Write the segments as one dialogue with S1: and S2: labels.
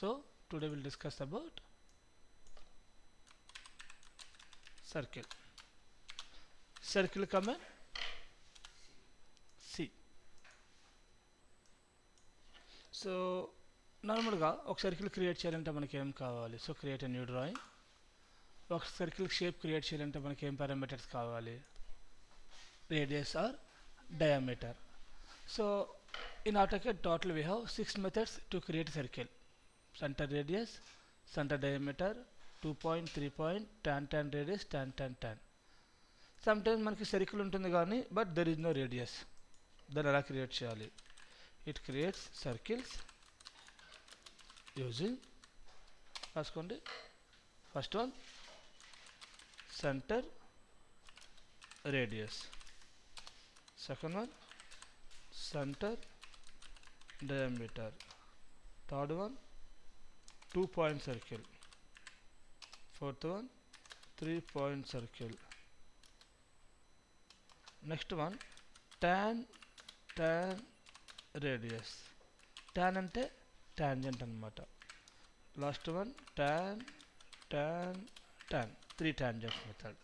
S1: So today we'll discuss about circle. Circle command C. So నార్మల్గా ఒక circle create చేయాలంటే మనకి ఏం కావాలి? So create a new drawing. ఒక సర్కిల్ షేప్ క్రియేట్ చేయాలంటే మనకి ఏం పారామీటర్స్ కావాలి? Radius or diameter. So in AutoCAD total we have 6 methods to create a circle. Center radius, center diameter, 2 point, 3 point, tan radius, tan. Sometimes మనకి circle ఉంటుంది కానీ but there is no radius. దాన్ని ఎలా create చేయాలి? It creates circles using, రాసుకోండి, first one centre radius, second one center diameter, third one 2 point circle, fourth one 3 point circle, next one tan radius, tan ante tangent annamata, last one tan 3 tangent method.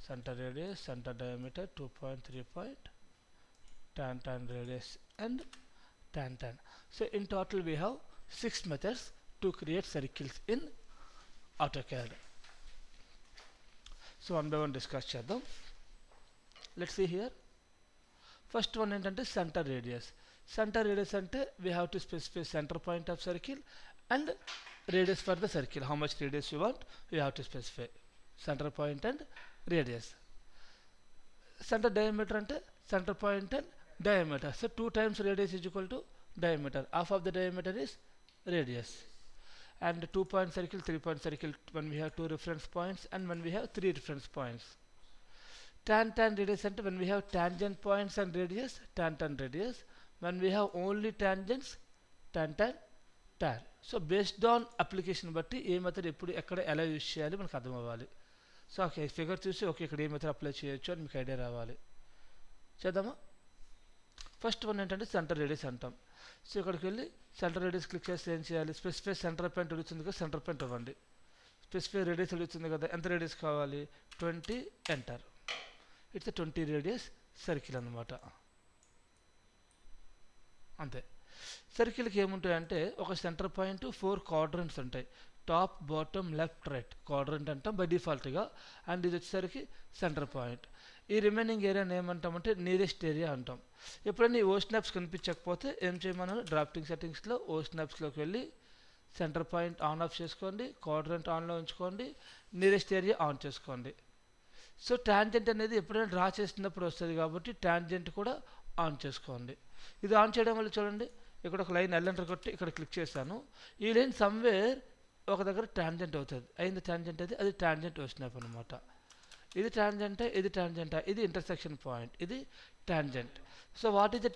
S1: Center radius, center diameter, 2 point, 3 point, tan radius and tan. So in total we have 6 methods to create circles in AutoCAD. So one by one discuss చేద్దాం. Let's see here. First one ఏంటంటే center radius. Center radius అంటే we have to specify center point of circle and radius for the circle. How much radius you want, you have to specify center point and radius. Center diameter ante center point and diameter. So 2 times radius is equal to diameter. Half of the diameter is radius. And 2 point circle, 3 point circle, when we have 2 reference points and when we have 3 reference points. Tan radius ante when we have tangent points and radius, tan radius. When we have only tangents, tan. So based on application బట్టి ఏ method ఎప్పుడు ఎక్కడ ఎలా use చేయాలి మనకు అర్థం అవ్వాలి. So okay, figure చూసి okay ఇక్కడ ఏ మెథడ్ అప్లై చేయొచ్చు అని మీకు ఐడియా రావాలి. చేద్దామా? ఫస్ట్ వన్ ఏంటంటే సెంటర్ రేడియస్ అంటాం. సో ఇక్కడికి వెళ్ళి సెంటర్ రేడియస్ క్లిక్ చేస్తే ఏం చేయాలి? స్పెసిఫై సెంటర్ పాయింట్ అడుగుతుంది కదా, సెంటర్ పాయింట్ ఇవ్వండి. స్పెసిఫై రేడియస్ అడుగుతుంది కదా, ఎంత రేడియస్ కావాలి? 20 ఎంటర్. ఇట్స్ 20 రేడియస్ సర్కిల్ అన్నమాట. అంతే. సర్కిల్కి ఏముంటాయంటే ఒక సెంటర్ పాయింట్ 4 క్వాడ్రంట్స్ ఉంటాయి. Top, bottom, left, right quadrant అంటాం బై డిఫాల్ట్గా. అండ్ ఇది వచ్చేసరికి సెంటర్ పాయింట్. ఈ రిమైనింగ్ ఏరియాని ఏమంటామంటే నియరెస్ట్ ఏరియా అంటాం. ఎప్పుడైనా ఈ ఓస్నాప్స్ కనిపించకపోతే ఏం చేయమన్నాను? డ్రాఫ్టింగ్ సెట్టింగ్స్లో ఓస్నాప్స్లోకి వెళ్ళి సెంటర్ పాయింట్ ఆన్ ఆఫ్ చేసుకోండి, క్వాడ్రంట్ ఆన్లో ఉంచుకోండి, నియరెస్ట్ ఏరియా ఆన్ చేసుకోండి. సో టాంజెంట్ అనేది ఎప్పుడైనా డ్రా చేస్తున్నప్పుడు వస్తుంది కాబట్టి టాంజెంట్ కూడా ఆన్ చేసుకోండి. ఇది ఆన్ చేయడం వల్ల చూడండి, ఇక్కడ ఒక లైన్ ఎల్ఎంటర్ కొట్టి ఇక్కడ క్లిక్ చేశాను. ఈ లైన్ సమ్వేర్ ఒక దగ్గర టాంజెంట్ అవుతుంది. అయింది టాంజెంట్ అది టాంజెంట్ వచ్చినప్పుడు అనమాట. ఇది టాంజెంట్, ఇది టాంజెంట్, ఇది ఇంటర్సెక్షన్ పాయింట్, ఇది tangent. So what is the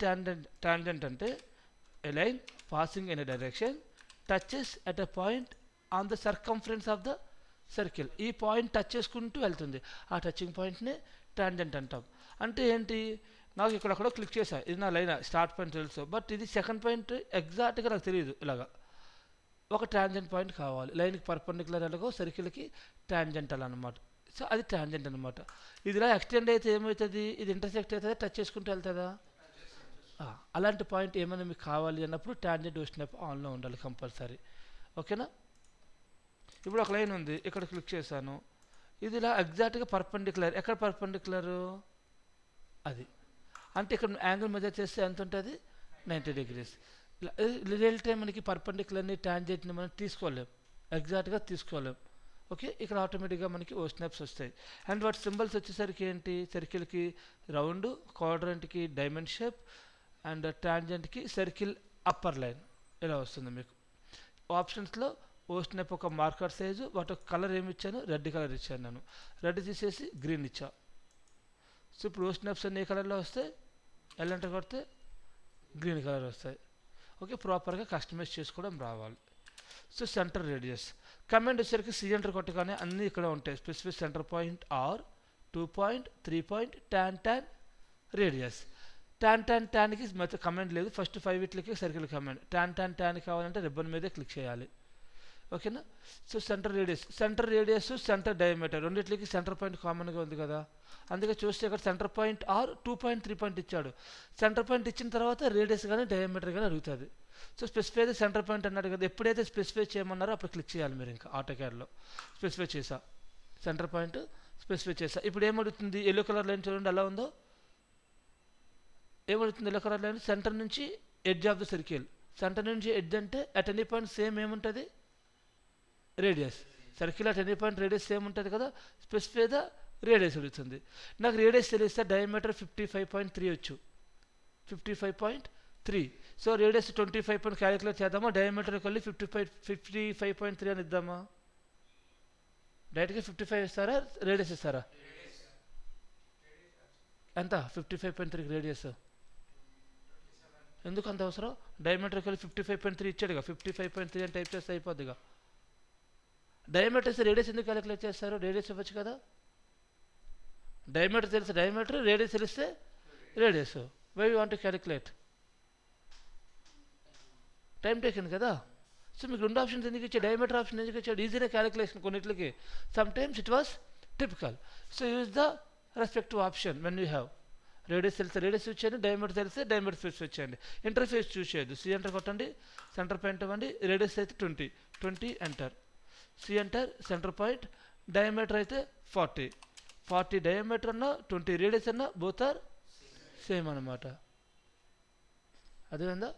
S1: tangent అంటే a line passing in a direction touches at a point on the circumference of the circle. ఈ పాయింట్ టచ్ చేసుకుంటూ వెళ్తుంది, ఆ టచింగ్ పాయింట్ని టాంజెంట్ అంటాం. అంటే ఏంటి? నాకు ఇక్కడక్కడ క్లిక్ చేశా, ఇది నా లైన్ స్టార్ట్ పాయింట్ తెలుసు, బట్ ఇది సెకండ్ పాయింట్ ఎగ్జాక్ట్గా నాకు తెలియదు. ఇలాగా ఒక టాంజెంట్ పాయింట్ కావాలి. లైన్కి పర్పెండిక్యులర్ ఎలాగో సర్కిల్కి టాంజెంట్ అలా అనమాట. సో అది టాంజెంట్ అనమాట. ఇది ఇలా ఎక్స్టెండ్ అయితే ఏమవుతుంది? ఇది ఇంటర్సెక్ట్ అవుతుందా, టచ్ చేసుకుంటూ వెళ్తుందా? అలాంటి పాయింట్ ఏమైనా మీకు కావాలి అన్నప్పుడు టాంజెంట్ వచ్చినప్పుడు ఆన్లో ఉండాలి కంపల్సరీ. ఓకేనా? ఇప్పుడు ఒక లైన్ ఉంది, ఇక్కడ క్లిక్ చేశాను, ఇది ఇలా ఎగ్జాక్ట్గా పర్పెండిక్యులర్. ఎక్కడ పర్పెండిక్యులరు? అది అంటే ఇక్కడ యాంగిల్ మెజర్ చేస్తే ఎంత ఉంటుంది? 90 degrees. రియల్ టైం మనకి పర్పెండిక్యులర్ని టాంజెంట్ని మనం తీసుకోలేం, ఎగ్జాక్ట్గా తీసుకోలేం. ఓకే, ఇక్కడ ఆటోమేటిక్గా మనకి ఓ స్నాప్స్ వస్తాయి. అండ్ వాటి సింబల్స్ వచ్చేసరికి ఏంటి? సర్కిల్కి రౌండ్, క్వాడ్రంట్కి డైమండ్ షేప్, అండ్ టాంజెంట్కి సర్కిల్ అప్పర్ లైన్ ఇలా వస్తుంది మీకు. ఆప్షన్స్లో ఓ స్నాప్ ఒక మార్కర్ సైజు, వాటి ఒక కలర్ ఏమి ఇచ్చాను? రెడ్ కలర్ ఇచ్చాను నేను. రెడ్ తీసేసి గ్రీన్ ఇచ్చా. సో ఇప్పుడు ఓ స్నాప్స్ అన్ని ఏ కలర్లో వస్తాయి? ఎల్లంటే కొడితే గ్రీన్ కలర్ వస్తాయి. ఓకే, ప్రాపర్గా కస్టమైజ్ చేసుకోవడం రావాలి. సో సెంటర్ రేడియస్ కమాండ్ వచ్చేసరికి సిఎంటర్ కొట్టగానే అన్నీ ఇక్కడ ఉంటాయి. Specific centre point or 2 point, 3 point, tan radius. ట్యాన్కి మెథడ్ కమెంట్ లేదు, ఫస్ట్ 5 వీటికి సర్కిల్ కమెంట్. ట్యాన్ కావాలంటే రిబ్బన్ మీదే క్లిక్ చేయాలి. ఓకేనా. So centre radius centre diameter రెండిట్లకి సెంటర్ పాయింట్ కామన్గా ఉంది కదా, అందుకే చూస్తే ఇక్కడ సెంటర్ పాయింట్ ఆర్ 2.3 పాయింట్ ఇచ్చాడు. సెంటర్ పాయింట్ ఇచ్చిన తర్వాత రేడియస్ కానీ డయామీటర్ కానీ అడుగుతుంది. సో స్పెసిఫై అయితే సెంటర్ పాయింట్ అన్నాడు కదా, ఎప్పుడైతే స్పెసిఫై చేయమన్నారో అప్పుడు క్లిక్ చేయాలి మీరు. ఇంకా ఆటోక్యాడ్లో స్పెసిఫై చేసా, సెంటర్ పాయింట్ స్పెసిఫై చేసా. ఇప్పుడు ఏమడుగుతుంది, ఎల్లో కలర్ లైన్ చూడండి ఎలా ఉందో. ఏమడుగుతుంది ఎల్లో కలర్ లైన్, సెంటర్ నుంచి edge of the circle. Centre నుంచి ఎడ్జ్ అంటే అట్ ఎనీ పాయింట్ సేమ్ ఏముంటుంది, radius. Circle at any point radius same ఉంటుంది కదా, స్పెసిఫై ద రేడియస్ అడుగుతుంది. నాకు రేడియస్ తెలిస్తే డయామీటర్ 55.3 వచ్చు, 55.3. సో రేడియస్ 25 పాయింట్ క్యాలిక్యులేట్ చేద్దామా, డయామీటర్ కలిసి 55.3 అని ఇద్దామా. డైరెక్ట్గా 55 ఇస్తారా, రేడియస్ ఇస్తారా? ఎంత 55.3 రేడియస్, ఎందుకు అంత అవసరం? డయామీటర్ కలిసి 55.3 ఇచ్చాడుగా, 55.3 అని టైప్ చేస్తే అయిపోద్దిగా. డయామీటర్ ఇస్తే రేడియస్ ఎందుకు క్యాలిక్యులేట్ చేస్తారు, రేడియస్ ఇవ్వచ్చు కదా. డయామీటర్ తెలిస్తే డయామీటర్, రేడియస్ తెలిస్తే radius. Why you want to calculate, time taking కదా. సో మీకు రెండు ఆప్షన్స్ ఎందుకు ఇచ్చాడు, డయామీటర్ ఆప్షన్ ఎందుకు ఇచ్చాడు, ఈజీనే క్యాలిక్యులేషన్ కొన్నిట్లకి. Sometimes it was typical. So use the respective option when you have. Radius తెలిస్తే రేడియస్ యూజ్ చేయండి, డయామీటర్ తెలిస్తే డయామీటర్ స్పెసిఫై చేయండి. ఇంటర్ఫేస్ చూస్ చేయొద్దు, సి ఎంటర్ కొట్టండి, సెంటర్ పాయింట్ ఇవ్వండి. రేడియస్ అయితే 20 enter. C enter, centre point. Diameter అయితే 40 diameter అన్నా 20 రేడియస్ అన్నా బోత్ ఆర్ సేమ్ అనమాట. అదేవిధంగా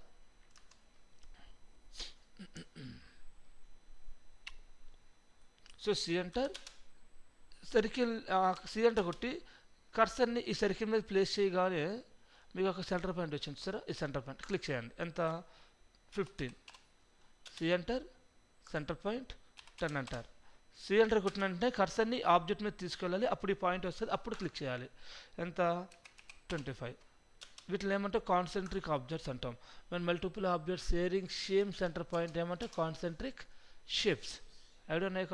S1: so C enter, circle C enter కొట్టి కర్సర్ని ఈ సర్కిల్ మీద ప్లేస్ చేయగానే మీకు ఒక సెంటర్ పాయింట్ వచ్చింది సార్. ఈ సెంటర్ పాయింట్ క్లిక్ చేయండి, ఎంత 15. సి ఎంటర్, సెంటర్ పాయింట్ 10 అంటారు. సి ఎంటర్ కొట్టిన వెంటనే కర్సర్ని ఆబ్జెక్ట్ మీద తీసుకెళ్ళాలి, అప్పుడు ఈ పాయింట్ వస్తుంది, అప్పుడు క్లిక్ చేయాలి. ఎంత 25. వీటిని ఏమంటే కాన్సెంట్రిక్ ఆబ్జెక్ట్స్ అంటాం. మన multiple objects sharing same centre point ఏమంటే concentric shapes. I don't know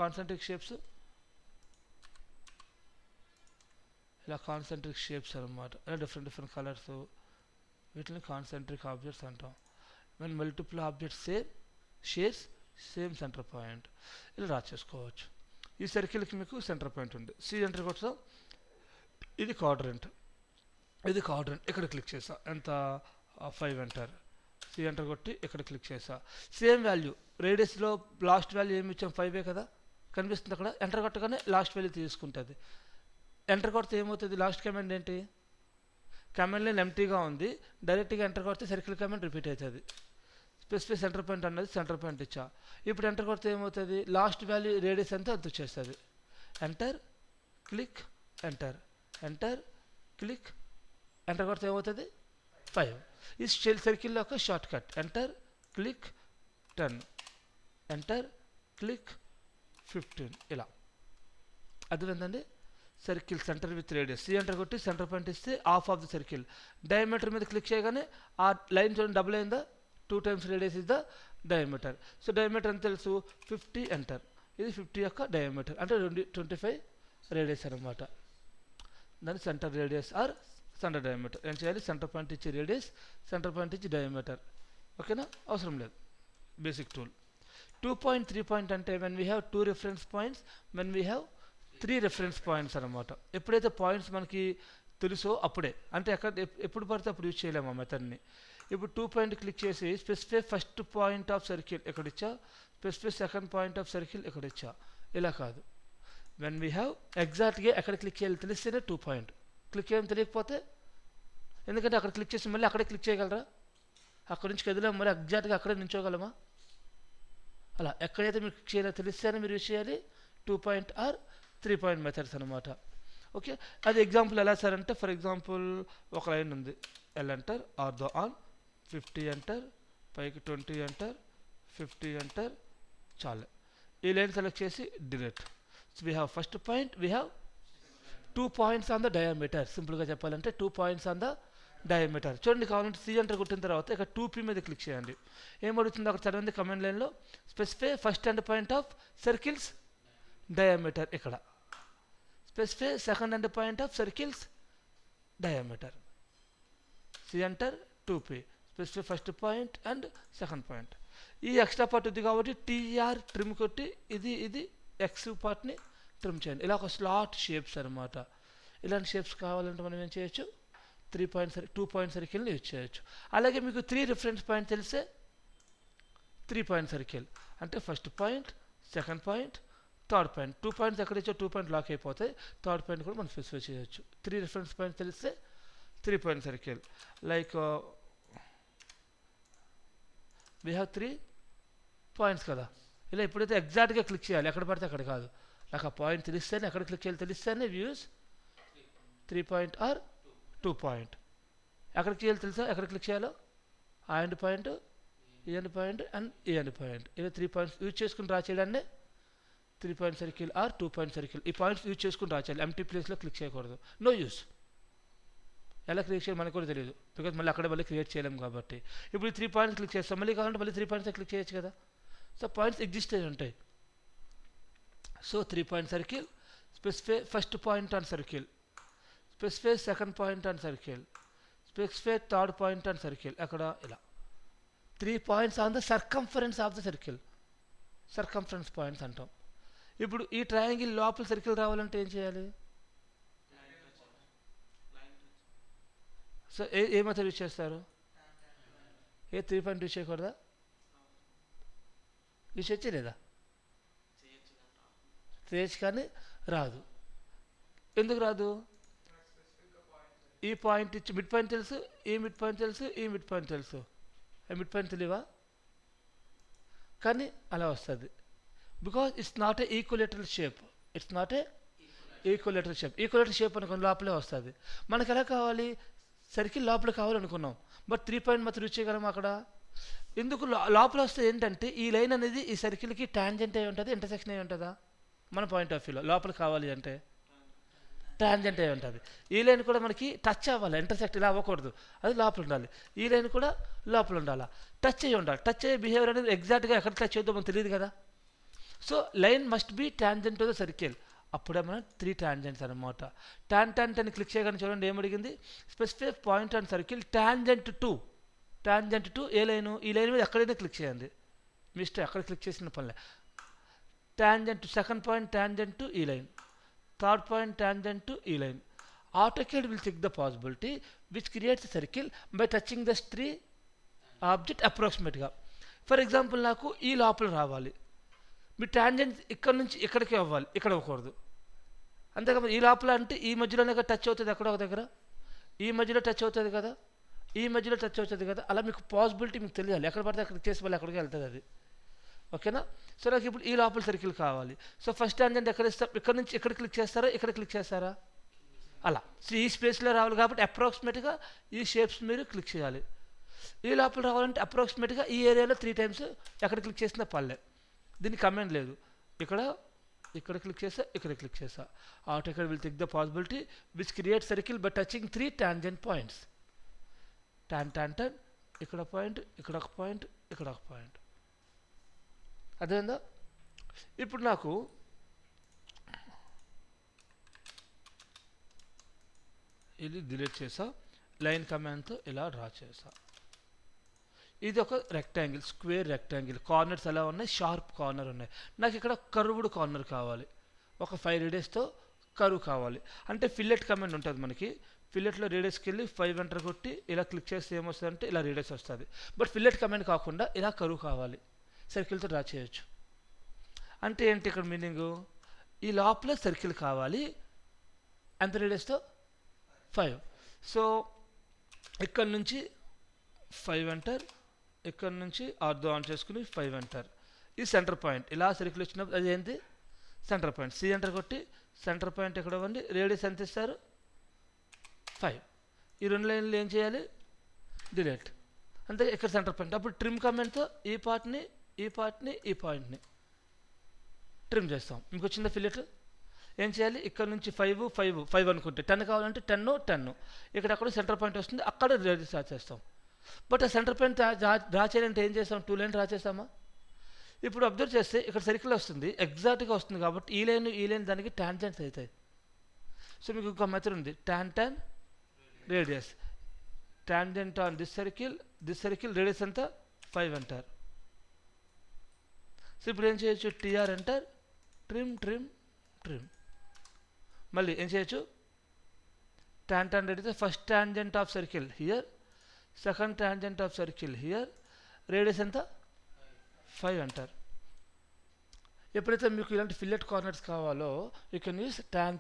S1: concentric shapes, ఇలా కాన్సెంట్రిక్ షేప్స్ అనమాట, డిఫరెంట్ కలర్స్, వీటిని కాన్సెంట్రిక్ ఆబ్జెక్ట్స్ అంటాం. మన multiple objects shares same centre point, ఇలా డ్రా చేసుకోవచ్చు. ఈ సర్కిల్కి మీకు సెంటర్ పాయింట్ ఉంది. సి ఎంటర్ కొట్టా, ఇది క్వాడ్రంట్, ఇక్కడ క్లిక్ చేసా, ఎంత 5 ఎంటర్. సి ఎంటర్ కొట్టి ఇక్కడ క్లిక్ చేసా, సేమ్ వాల్యూ. రేడియస్లో లాస్ట్ వాల్యూ ఏమి ఇచ్చాం, 5 కదా కనిపిస్తుంది అక్కడ. ఎంటర్ కొట్టగానే లాస్ట్ వాల్యూ తీసుకుంటుంది. ఎంటర్ కొడితే ఏమవుతుంది, లాస్ట్ కమాండ్ ఏంటి, కమాండ్ లైన్ ఎంటీగా ఉంది, డైరెక్ట్గా ఎంటర్ కొడితే సర్కిల్ కమాండ్ రిపీట్ అవుతుంది. స్పెసిఫై సెంటర్ పాయింట్ అన్నది సెంటర్ పాయింట్ ఇచ్చా. ఇప్పుడు ఎంటర్ కొడితే ఏమవుతుంది, లాస్ట్ వాల్యూ రేడియస్ అంతా అంత వచ్చేస్తుంది. Enter click enter click, enter కొడితే ఏమవుతుంది 5. ఈ సర్కిల్లో ఒక short cut, enter click 10, enter click 15, ఇలా. అర్థమైందండి. Circle centre with radius. C enter కొట్టి సెంటర్ పాయింట్ ఇస్తే half of the circle. Diameter మీద క్లిక్ చేయగానే ఆ లైన్ చూడండి డబుల్ అయిందా, 2 times radius is the diameter. So diameter అని తెలుసు 50 ఎంటర్. ఇది 50 యొక్క డయామీటర్ అంటే 25 రేడియస్ అనమాట. దాని centre radius or centre diameter. ఏం చేయాలి, సెంటర్ పాయింట్ ఇచ్చి రేడియస్, సెంటర్ పాయింట్ ఇచ్చి డయామీటర్. ఓకేనా, అవసరం లేదు, బేసిక్ టూల్. 2.3 పాయింట్ అంటే when we have 2 reference points, when we have 3 reference points అనమాట. ఎప్పుడైతే పాయింట్స్ మనకి తెలుసో అప్పుడే, అంటే ఎప్పుడు పడితే అప్పుడు యూజ్ చేయలేము ఆ మెథడ్ని. ఇప్పుడు 2 పాయింట్ క్లిక్ చేసి specify first point of circle ఎక్కడ ఇచ్చా, specify second point of circle ఎక్కడ ఇచ్చా, ఇలా కాదు. వెన్ వీ హ్యావ్ ఎగ్జాక్ట్గా ఎక్కడ క్లిక్ చేయాలి తెలిస్తేనే 2 పాయింట్. క్లిక్ చేయడం తెలియకపోతే, ఎందుకంటే అక్కడ క్లిక్ చేసి మళ్ళీ అక్కడే క్లిక్ చేయగలరా, అక్కడి నుంచి కదిలేము మరి ఎగ్జాక్ట్గా అక్కడే నించోగలమా, అలా ఎక్కడైతే మీరు క్లిక్ చేయాలో తెలిస్తేనే మీరు యూజ్ చేయాలి 2 పాయింట్ ఆర్ 3 పాయింట్ మెథడ్స్ అనమాట. ఓకే, అది ఎగ్జాంపుల్ ఎలా సార్ అంటే, ఫర్ ఎగ్జాంపుల్ ఒక లైన్ ఉంది, L enter or the on 50 enter, పైకి 20 ఎంటర్, 50 ఎంటర్, చాలు. ఈ లైన్ సెలెక్ట్ చేసి delete. So we have first point, we have 2 points on the diameter. సింపుల్గా చెప్పాలంటే 2 పాయింట్స్ ఆన్ ద డయామీటర్. చూడండి, కావాలంటే సి ఎంటర్ కొట్టిన తర్వాత ఇక్కడ 2p మీద క్లిక్ చేయండి. ఏమడుగుతుంది అక్కడ చదవండి కమెంట్ లైన్లో, specify first end point of circles diameter. ఇక్కడ specify second end point of circles diameter. C enter 2p specify first point and second point. ఈ ఎక్స్ట్రా పార్ట్ ఉంది కాబట్టి టీఆర్ ట్రిమ్ కొట్టి ఇది ఎక్స్ పార్ట్ని ట్రిమ్ చేయండి. ఇలా ఒక స్లాట్ షేప్స్ అనమాట. ఇలాంటి షేప్స్ కావాలంటే మనం ఏం చేయొచ్చు, 2 పాయింట్ సర్కిల్ని యూజ్ చేయొచ్చు. అలాగే మీకు 3 రిఫరెన్స్ పాయింట్ తెలిస్తే 3 పాయింట్ సర్కిల్ అంటే first point, second point, third point. 2 points ఎక్కడ ఇచ్చో 2 పాయింట్ లాక్ అయిపోతాయి. థర్డ్ పాయింట్ కూడా మనం స్పెసిఫై చేయొచ్చు. 3 రిఫరెన్స్ పాయింట్ తెలిస్తే 3 point circle. Like we have 3 points కదా. ఇలా ఎప్పుడైతే ఎగ్జాక్ట్గా క్లిక్ చేయాలి, ఎక్కడ పడితే అక్కడ కాదు. నాకు ఆ పాయింట్ తెలిస్తేనే, ఎక్కడ క్లిక్ చేయాలి తెలిస్తేనే వ్యూస్ 3 పాయింట్ ఆర్ 2 పాయింట్. ఎక్కడికి చేయాలి తెలుసా, ఎక్కడ క్లిక్ చేయాలో, ఆ ఎండ్ పాయింట్, ఈ ఎండ్ పాయింట్ అండ్ ఈ ఎండ్ పాయింట్. ఇలా 3 పాయింట్స్ యూజ్ చేసుకుని డ్రా చేయడాన్ని 3 point circle or 2 point circle. ఈ పాయింట్స్ యూజ్ చేసుకుని డ్రా చేయాలి. ఎంటీ ప్లేస్లో క్లిక్ చేయకూడదు. No use. ఎలా క్రియేట్ చేయాలి మనకు కూడా తెలియదు, బికాజ్ మళ్ళీ అక్కడ మళ్ళీ క్రియేట్ చేయలేము కాబట్టి. ఇప్పుడు 3 పాయింట్స్ క్లిక్ చేస్తాం, మళ్ళీ కావాలంటే మళ్ళీ 3 పాయింట్స్ క్లిక్ చేయొచ్చు కదా. సో పాయింట్స్ ఎగ్జిస్ట్ అయి ఉంటాయి. So 3 point circle, specify first point on circle, specify second point on circle, specify third point on circle. అక్కడ ఇలా 3 points on the circumference of the circle, circumference points అంటాం. ఇప్పుడు ఈ triangle లోపల circle రావాలంటే ఏం చేయాలి? సో ఏ మెథడ్ యూజ్ చేస్తారు? 3 పాయింట్ యూజ్ చేయకూడదా? యూజ్ చేయొచ్చు లేదా? చేయొచ్చు కానీ రాదు. ఎందుకు రాదు? ఈ పాయింట్ ఇచ్చి మిడ్ పాయింట్ తెలుసు, ఈ మిడ్ పాయింట్ తెలుసు, ఈ మిడ్ పాయింట్ తెలుసు. మిడ్ పాయింట్ తెలియవా? కానీ అలా వస్తుంది. Because it's not a equilateral shape. It's not a equilateral shape. Equilateral shape అనుకున్న లోపలే వస్తుంది. మనకు ఎలా కావాలి? సర్కిల్ లోపల కావాలనుకున్నాం, బట్ 3 పాయింట్ మాత్రం యూజ్ చేయగలం అక్కడ. ఎందుకు లోపల వస్తే ఏంటంటే ఈ లైన్ అనేది ఈ సర్కిల్కి టాంజెంట్ అయి ఉంటుంది, ఇంటర్సెక్షన్ అయి ఉంటుందా? మన పాయింట్ ఆఫ్ వ్యూలో లోపల కావాలి అంటే టాంజెంట్ అయి ఉంటుంది. ఈ లైన్ కూడా మనకి టచ్ అవ్వాలి, ఇంటర్సెక్ట్ ఇలా అవ్వకూడదు, అది లోపల ఉండాలి. ఈ లైన్ కూడా లోపల ఉండాలి, టచ్ అయ్యి ఉండాలి. టచ్ అయ్యే బిహేవియర్ అనేది ఎగ్జాక్ట్గా ఎక్కడ టచ్ అవుతుందో మనకు తెలియదు కదా. So line must be tangent to the circle. అప్పుడే మనం 3 టాంజెంట్స్ అనమాట. టాంజెంట్ అని క్లిక్ చేయగానే చూడండి ఏమడిగింది, specify point on circle tangent to a line, ఈ లైన్ మీద ఎక్కడైనా క్లిక్ చేయండి, మీ ఇష్టం ఎక్కడ క్లిక్ చేసిన పనిలే. Tangent to second point, tangent to ఈ line, third point tangent to ఈ line. AutoCAD will check the possibility which creates a circle by touching the 3 object approximately. For example నాకు ఈ లోపల రావాలి, మీ టాంజెంట్ ఇక్కడ నుంచి ఇక్కడికి అవ్వాలి, ఇక్కడ అవ్వకూడదు. అంతేకాదు ఈ లోపల అంటే ఈ మధ్యలోనే టచ్ అవుతుంది, ఎక్కడో ఒక దగ్గర ఈ మధ్యలో టచ్ అవుతుంది కదా, ఈ మధ్యలో టచ్ అవుతుంది కదా. అలా మీకు పాసిబిలిటీ మీకు తెలియాలి, ఎక్కడ పడితే అక్కడికి చేసి మళ్ళీ ఎక్కడికి వెళ్తుంది అది. ఓకేనా? సో నాకు ఇప్పుడు ఈ లోపల సర్కిల్ కావాలి. సో ఫస్ట్ టాంజెంట్ ఎక్కడ ఇస్తాం, ఇక్కడ నుంచి ఇక్కడ క్లిక్ చేస్తారా, ఇక్కడ క్లిక్ చేస్తారా, అలా. సో ఈ స్పేస్లో రావాలి కాబట్టి అప్రాక్సిమేట్గా ఈ షేప్స్ మీరు క్లిక్ చేయాలి. ఈ లోపల రావాలంటే అప్రాక్సిమేట్గా ఈ ఏరియాలో 3 టైమ్స్ ఎక్కడ క్లిక్ చేసినా పర్లే, దీనికి కమెంట్ లేదు. ఇక్కడ క్లిక్ చేసా, ఇక్కడ క్లిక్ చేసా. AutoCAD will take the possibility which creates circle by touching 3 tangent points. tan ఇక్కడ పాయింట్, ఇక్కడ ఒక పాయింట్, ఇక్కడ ఒక పాయింట్. అదేందా? ఇప్పుడు నాకు ఇది డిలీట్ చేసా, లైన్ కమాండ్తో ఇలా డ్రా చేసా. ఇది ఒక రెక్టాంగిల్, స్క్వేర్ రెక్టాంగిల్. కార్నర్స్ ఎలా ఉన్నాయి, షార్ప్ కార్నర్ ఉన్నాయి. నాకు ఇక్కడ కర్వ్డ్ కార్నర్ కావాలి, ఒక 5 రేడియస్తో కర్వ్ కావాలి. అంటే ఫిల్లెట్ కమాండ్ ఉంటుంది మనకి. ఫిల్లెట్లో రేడియస్కి వెళ్ళి 5 ఎంటర్ కొట్టి ఇలా క్లిక్ చేస్తే ఏమొస్తుంది అంటే ఇలా రేడియస్ వస్తుంది. బట్ ఫిల్లెట్ కమాండ్ కాకుండా ఇలా కర్వ్ కావాలి, సర్కిల్తో డ్రా చేయొచ్చు. అంటే ఏంటి ఇక్కడ మీనింగు, ఈ లోపల సర్కిల్ కావాలి, ఎంత రేడియస్తో 5. సో ఇక్కడ నుంచి 5 ఎంటర్, ఇక్కడ నుంచి ఆర్దో ఆన్ చేసుకుని 5 ఎంటర్. ఈ సెంటర్ పాయింట్ ఇలా సర్కిల్ వచ్చినప్పుడు అది ఏంటి, సెంటర్ పాయింట్. సి ఎంటర్ కొట్టి సెంటర్ పాయింట్ ఎక్కడ ఇవ్వండి, రేడియస్ ఎంత ఇస్తారు 5. ఈ 2 లైన్లు ఏం చేయాలి, డిలీట్. అంతే, ఇక్కడ సెంటర్ పాయింట్. అప్పుడు ట్రిమ్ కమెంట్తో ఈ పార్ట్ని ఈ పాయింట్ని ట్రిమ్ చేస్తాం. మీకు వచ్చిందా ఫిల్లెట్? ఏం చేయాలి, ఇక్కడ నుంచి 5 అనుకుంటే 10 కావాలంటే 10 ఇక్కడ అక్కడ సెంటర్ పాయింట్ వస్తుంది, అక్కడ రేడియస్ డ్రా చేస్తాం. బట్ ఆ సెంటర్ పాయింట్ డ్రా చేయాలంటే ఏం చేస్తాం, 2 లైన్ డ్రా చేస్తామా. ఇప్పుడు అబ్జర్వ్ చేస్తే ఇక్కడ సర్కిల్ వస్తుంది, ఎగ్జాక్ట్గా వస్తుంది కాబట్టి ఈ లైన్ దానికి టాంజెంట్స్ అవుతాయి. సో మీకు ఇంకో మెథడ్ ఉంది, tan radius. Tangent on this circle radius ఎంత 5 అంటారు. సో ఇప్పుడు ఏం చేయొచ్చు, టీఆర్ అంటారు, ట్రిమ్. మళ్ళీ ఏం చేయొచ్చు, tan radius first tangent of circle here, second tangent of circle here, radius ఎంత 5 అంటారు. ఎప్పుడైతే మీకు ఇలాంటి ఫిల్లెట్ కార్నర్స్ కావాలో you can use tan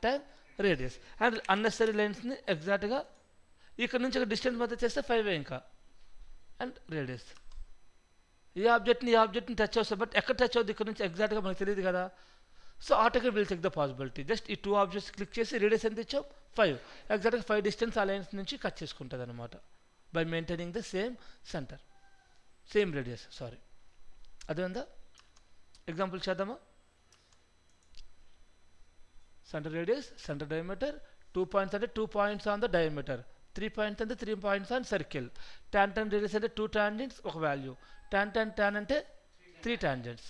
S1: radius and unnecessary లైన్స్ని ఎగ్జాక్ట్గా ఇక్కడ నుంచి ఒక డిస్టెన్స్ మధ్య చేస్తే 5 ఇంకా అండ్ రేడియస్. ఈ ఆబ్జెక్ట్ని టచ్ అవుతుంది, బట్ ఎక్కడ టచ్ అవుతుంది ఇక్కడ నుంచి ఎగ్జాక్ట్గా మనకు తెలియదు కదా. సో ఆటోకి will check the possibility. Just ఈ 2 ఆబ్జెక్ట్స్ క్లిక్ చేసి రేడియస్ ఎంత ఇచ్చాం 5, ఎగ్జాక్ట్గా 5 డిస్టెన్స్ ఆ లైన్స్ నుంచి కట్ చేసుకుంటుంది అనమాట by maintaining the same radius. Sorry, అదేందా ఎగ్జాంపుల్ చేద్దామా. Centre radius, centre diameter, 2 points అంటే 2 points on the diameter, 3 points అంటే 3 points on circle. tan radius అంటే 2 టాంజెంట్స్ ఒక వాల్యూ, tan అంటే 3 టాంజెంట్స్.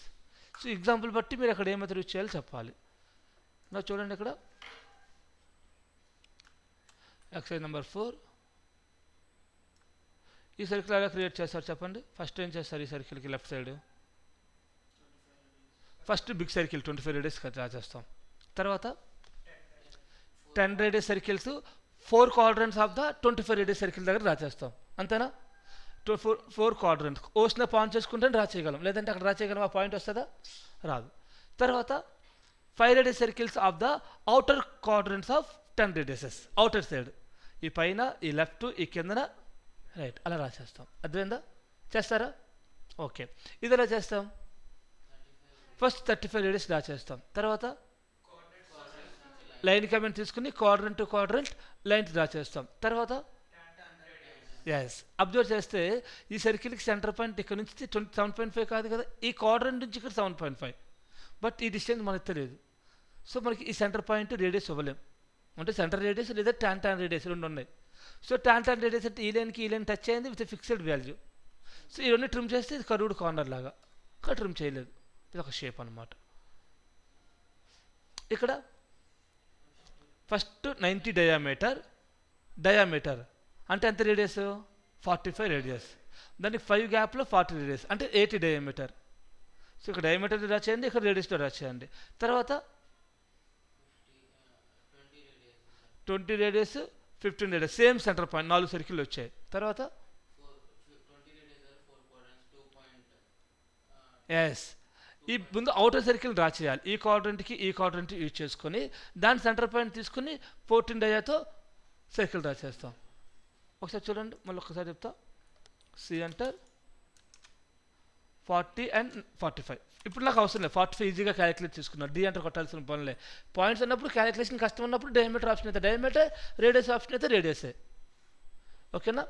S1: సో ఎగ్జాంపుల్ బట్టి మీరు అక్కడ ఏ మెథడ్ యూజ్ చేయాలో చెప్పాలి. నా చూడండి ఇక్కడ ఎక్సర్సైజ్ నెంబర్ 4. ఈ సర్కిల్ ఎలా క్రియేట్ చేస్తారు చెప్పండి. ఫస్ట్ ఏం చేస్తారు, ఈ సర్కిల్కి left side first big circle 25 radius draw చేస్తాం. తర్వాత 10 radius circles 4 quadrants of the 25 radius circle దగ్గర డ్రా చేస్తాం. అంతేనా, 4 క్వాడ్రంట్స్ ఓస్న పాయింట్ చేసుకుంటే డ్రా చేయగలం, లేదంటే అక్కడ డ్రా చేయగలం, ఆ పాయింట్ వస్తుందా, రాదు. తర్వాత 5 radius circles of the outer quadrants of 10 radiuses, outer side, ఈ పైన, ఈ లెఫ్ట్, ఈ కిందన, రైట్, అలా రాసేస్తాం. అర్థమైందా, చేస్తారా? ఓకే, ఇది ఎలా చేస్తాం, ఫస్ట్ 35 రేడియస్ డ్రా చేస్తాం. తర్వాత లైన్ కమెంట్ తీసుకుని quadrant to quadrant lines draw చేస్తాం. తర్వాత అబ్జర్వ్ చేస్తే ఈ సర్కిల్కి సెంటర్ పాయింట్ ఇక్కడ నుంచి 7.5 కాదు కదా, ఈ క్వాడ్రంట్ నుంచి ఇక్కడ 7.5, బట్ ఈ డిస్టెన్స్ మనకు తెలియదు. సో మనకి ఈ సెంటర్ పాయింట్ రేడియస్ ఇవ్వలేం, అంటే సెంటర్ రేడియస్ లేదా tan రేడియస్ రెండు ఉన్నాయి. సో tan రేడియస్ అంటే ఈ లైన్ టచ్ అయింది విత్ ఫిక్స్డ్ వాల్యూ. సో ఇవన్నీ ట్రిమ్ చేస్తే ఇది కర్వ్డ్ కార్నర్ లాగా, ఇక్కడ ట్రిమ్ చేయలేదు, ఇది ఒక షేప్ అనమాట. ఇక్కడ ఫస్ట్ 90 డయామీటర్ అంటే ఎంత రేడియస్, 45 రేడియస్, దానికి 5 గ్యాప్లో 40 రేడియస్ అంటే 80 డయామీటర్. సో ఇక్కడ డయామీటర్ డ్రా చేయండి, ఇక్కడ రేడియస్లో డ్రా చేయండి. తర్వాత 20 radius, 15 radius, same centre point, 4 circle వచ్చాయి. తర్వాత ఈ ముందు అవుటర్ సర్కిల్ డ్రా చేయాలి, ఈ క్వాడ్రంట్కి యూజ్ చేసుకొని దాని సెంటర్ పాయింట్ తీసుకుని 14 డయాతో సర్కిల్ డ్రా చేస్తాం. ఒకసారి చూడండి, మళ్ళీ ఒకసారి చెప్తా. సి అంటర్ 40 and 45. ఇప్పుడు నాకు అవసరం లేదు, 45 ఈజీగా క్యాలిక్యులేట్ చేసుకున్నాను, డి అంటర్ కొట్టాల్సిన పనులే. పాయింట్స్ అన్నప్పుడు క్యాలిక్యులేషన్ కష్టం ఉన్నప్పుడు డయామీటర్ ఆప్షన్ అయితే డయామీటర్, రేడియస్ ఆప్షన్ అయితే రేడియసే. ఓకేనా,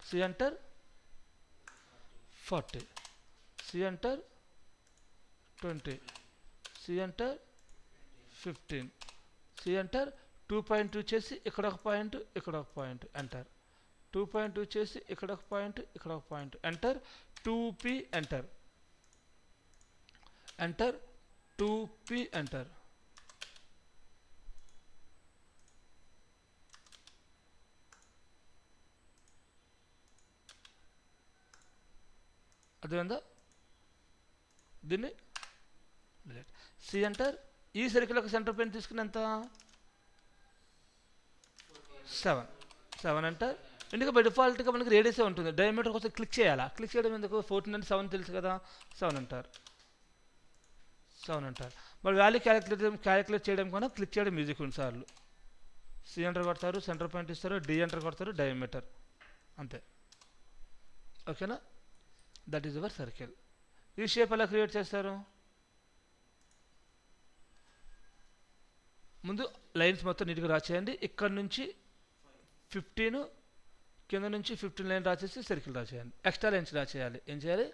S1: సి అంటర్ 40, సి అంటర్ 20, సి అంటర్ 15, సి అంటర్ 2.2 చేసి ఇక్కడ ఒక పాయింట్, ఇక్కడ ఒక పాయింట్, ఎంటర్. 2.2 చేసి ఇక్కడ ఒక పాయింట్, ఇక్కడ ఒక point, enter. 2p enter, enter 2p enter. అర్థమైందా, దీన్ని సి ఎంటర్. ఈ సర్కిల్ ఒక సెంటర్ పాయింట్ తీసుకుని ఎంత 7 ఎంటర్. ఎందుకంటే బై డిఫాల్ట్గా మనకి రేడియసే ఉంటుంది, డయామీటర్ కోసం క్లిక్ చేయాలా, క్లిక్ చేయడం ఎందుకు, 14 అంటే 7 తెలుసు కదా, 7 అంటారు. మరి వాల్యూ క్యాలిక్యులేట్ చేయడం కన్నా క్లిక్ చేయడం ఈజీ కొన్నిసార్లు. సి ఎంటర్ కొడతారు, సెంటర్ పాయింట్ ఇస్తారు, డి ఎంటర్ కొడతారు, డయామీటర్, అంతే. ఓకేనా, దట్ ఈజ్ యువర్ సర్కిల్. ఈ షేప్ ఎలా క్రియేట్ చేస్తారు, ముందు లైన్స్ మొత్తం నీట్గా డ్రా చేయండి. ఇక్కడ నుంచి 15, కింద నుంచి 15 లైన్ డ్రా చేసి సర్కిల్ డ్రా చేయండి. ఎక్స్ట్రా లైన్స్ డ్రా చేయాలి, ఏం చేయాలి,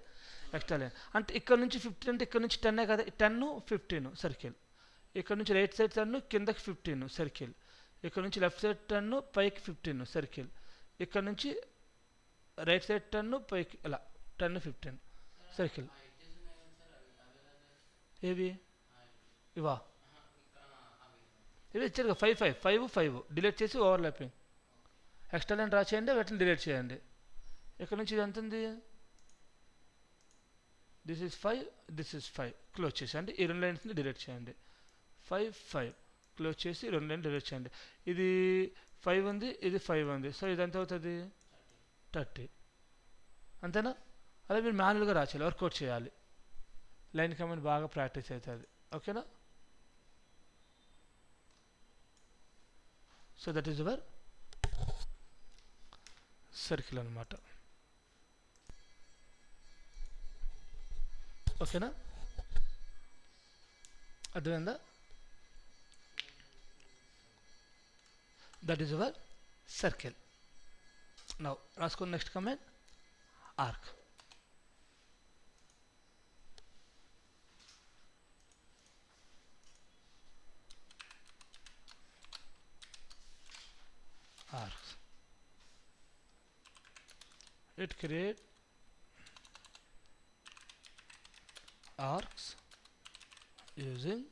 S1: ఎక్స్ట్రా లైన్. అంటే ఇక్కడ నుంచి 15 అంటే ఇక్కడ నుంచి 10 కదా, 10, 15 సర్కిల్. ఇక్కడ నుంచి రైట్ సైడ్ 10, కిందకి 15 సర్కిల్. ఇక్కడ నుంచి లెఫ్ట్ సైడ్ 10, పైకి 15 సర్కిల్. ఇక్కడ నుంచి రైట్ సైడ్ 10, పైకి ఇలా 10, 15 సర్కిల్. ఏవి ఇవా, ఇవి ఇచ్చారు 5 డిలీట్ చేసి ఓవర్లాపింగ్. ఎక్స్ట్రా లైన్ డ్రా చేయండి, వీటిని డిలీట్ చేయండి. ఇక్కడ నుంచి ఇది ఎంత ఉంది, this is 5, this is 5, close చేసేయండి. ఈ రెండు లైన్స్ని డిలీట్ చేయండి. 5 5 క్లోజ్ చేసి రెండు లైన్ డిలీట్ చేయండి. ఇది 5 ఉంది, ఇది 5 ఉంది, సో ఇది ఎంత అవుతుంది 30. అంతేనా? అలా మీరు మాన్యువల్గా రాసేయాలి, వర్కౌట్ చేయాలి. లైన్ కమెంట్ బాగా ప్రాక్టీస్ అవుతుంది. ఓకేనా? So that is your circle అనమాట. ఓకేనా? అర్థమైందా? That is your circle. Now రాసుకోండి next command, arc. Arcs. It create arcs using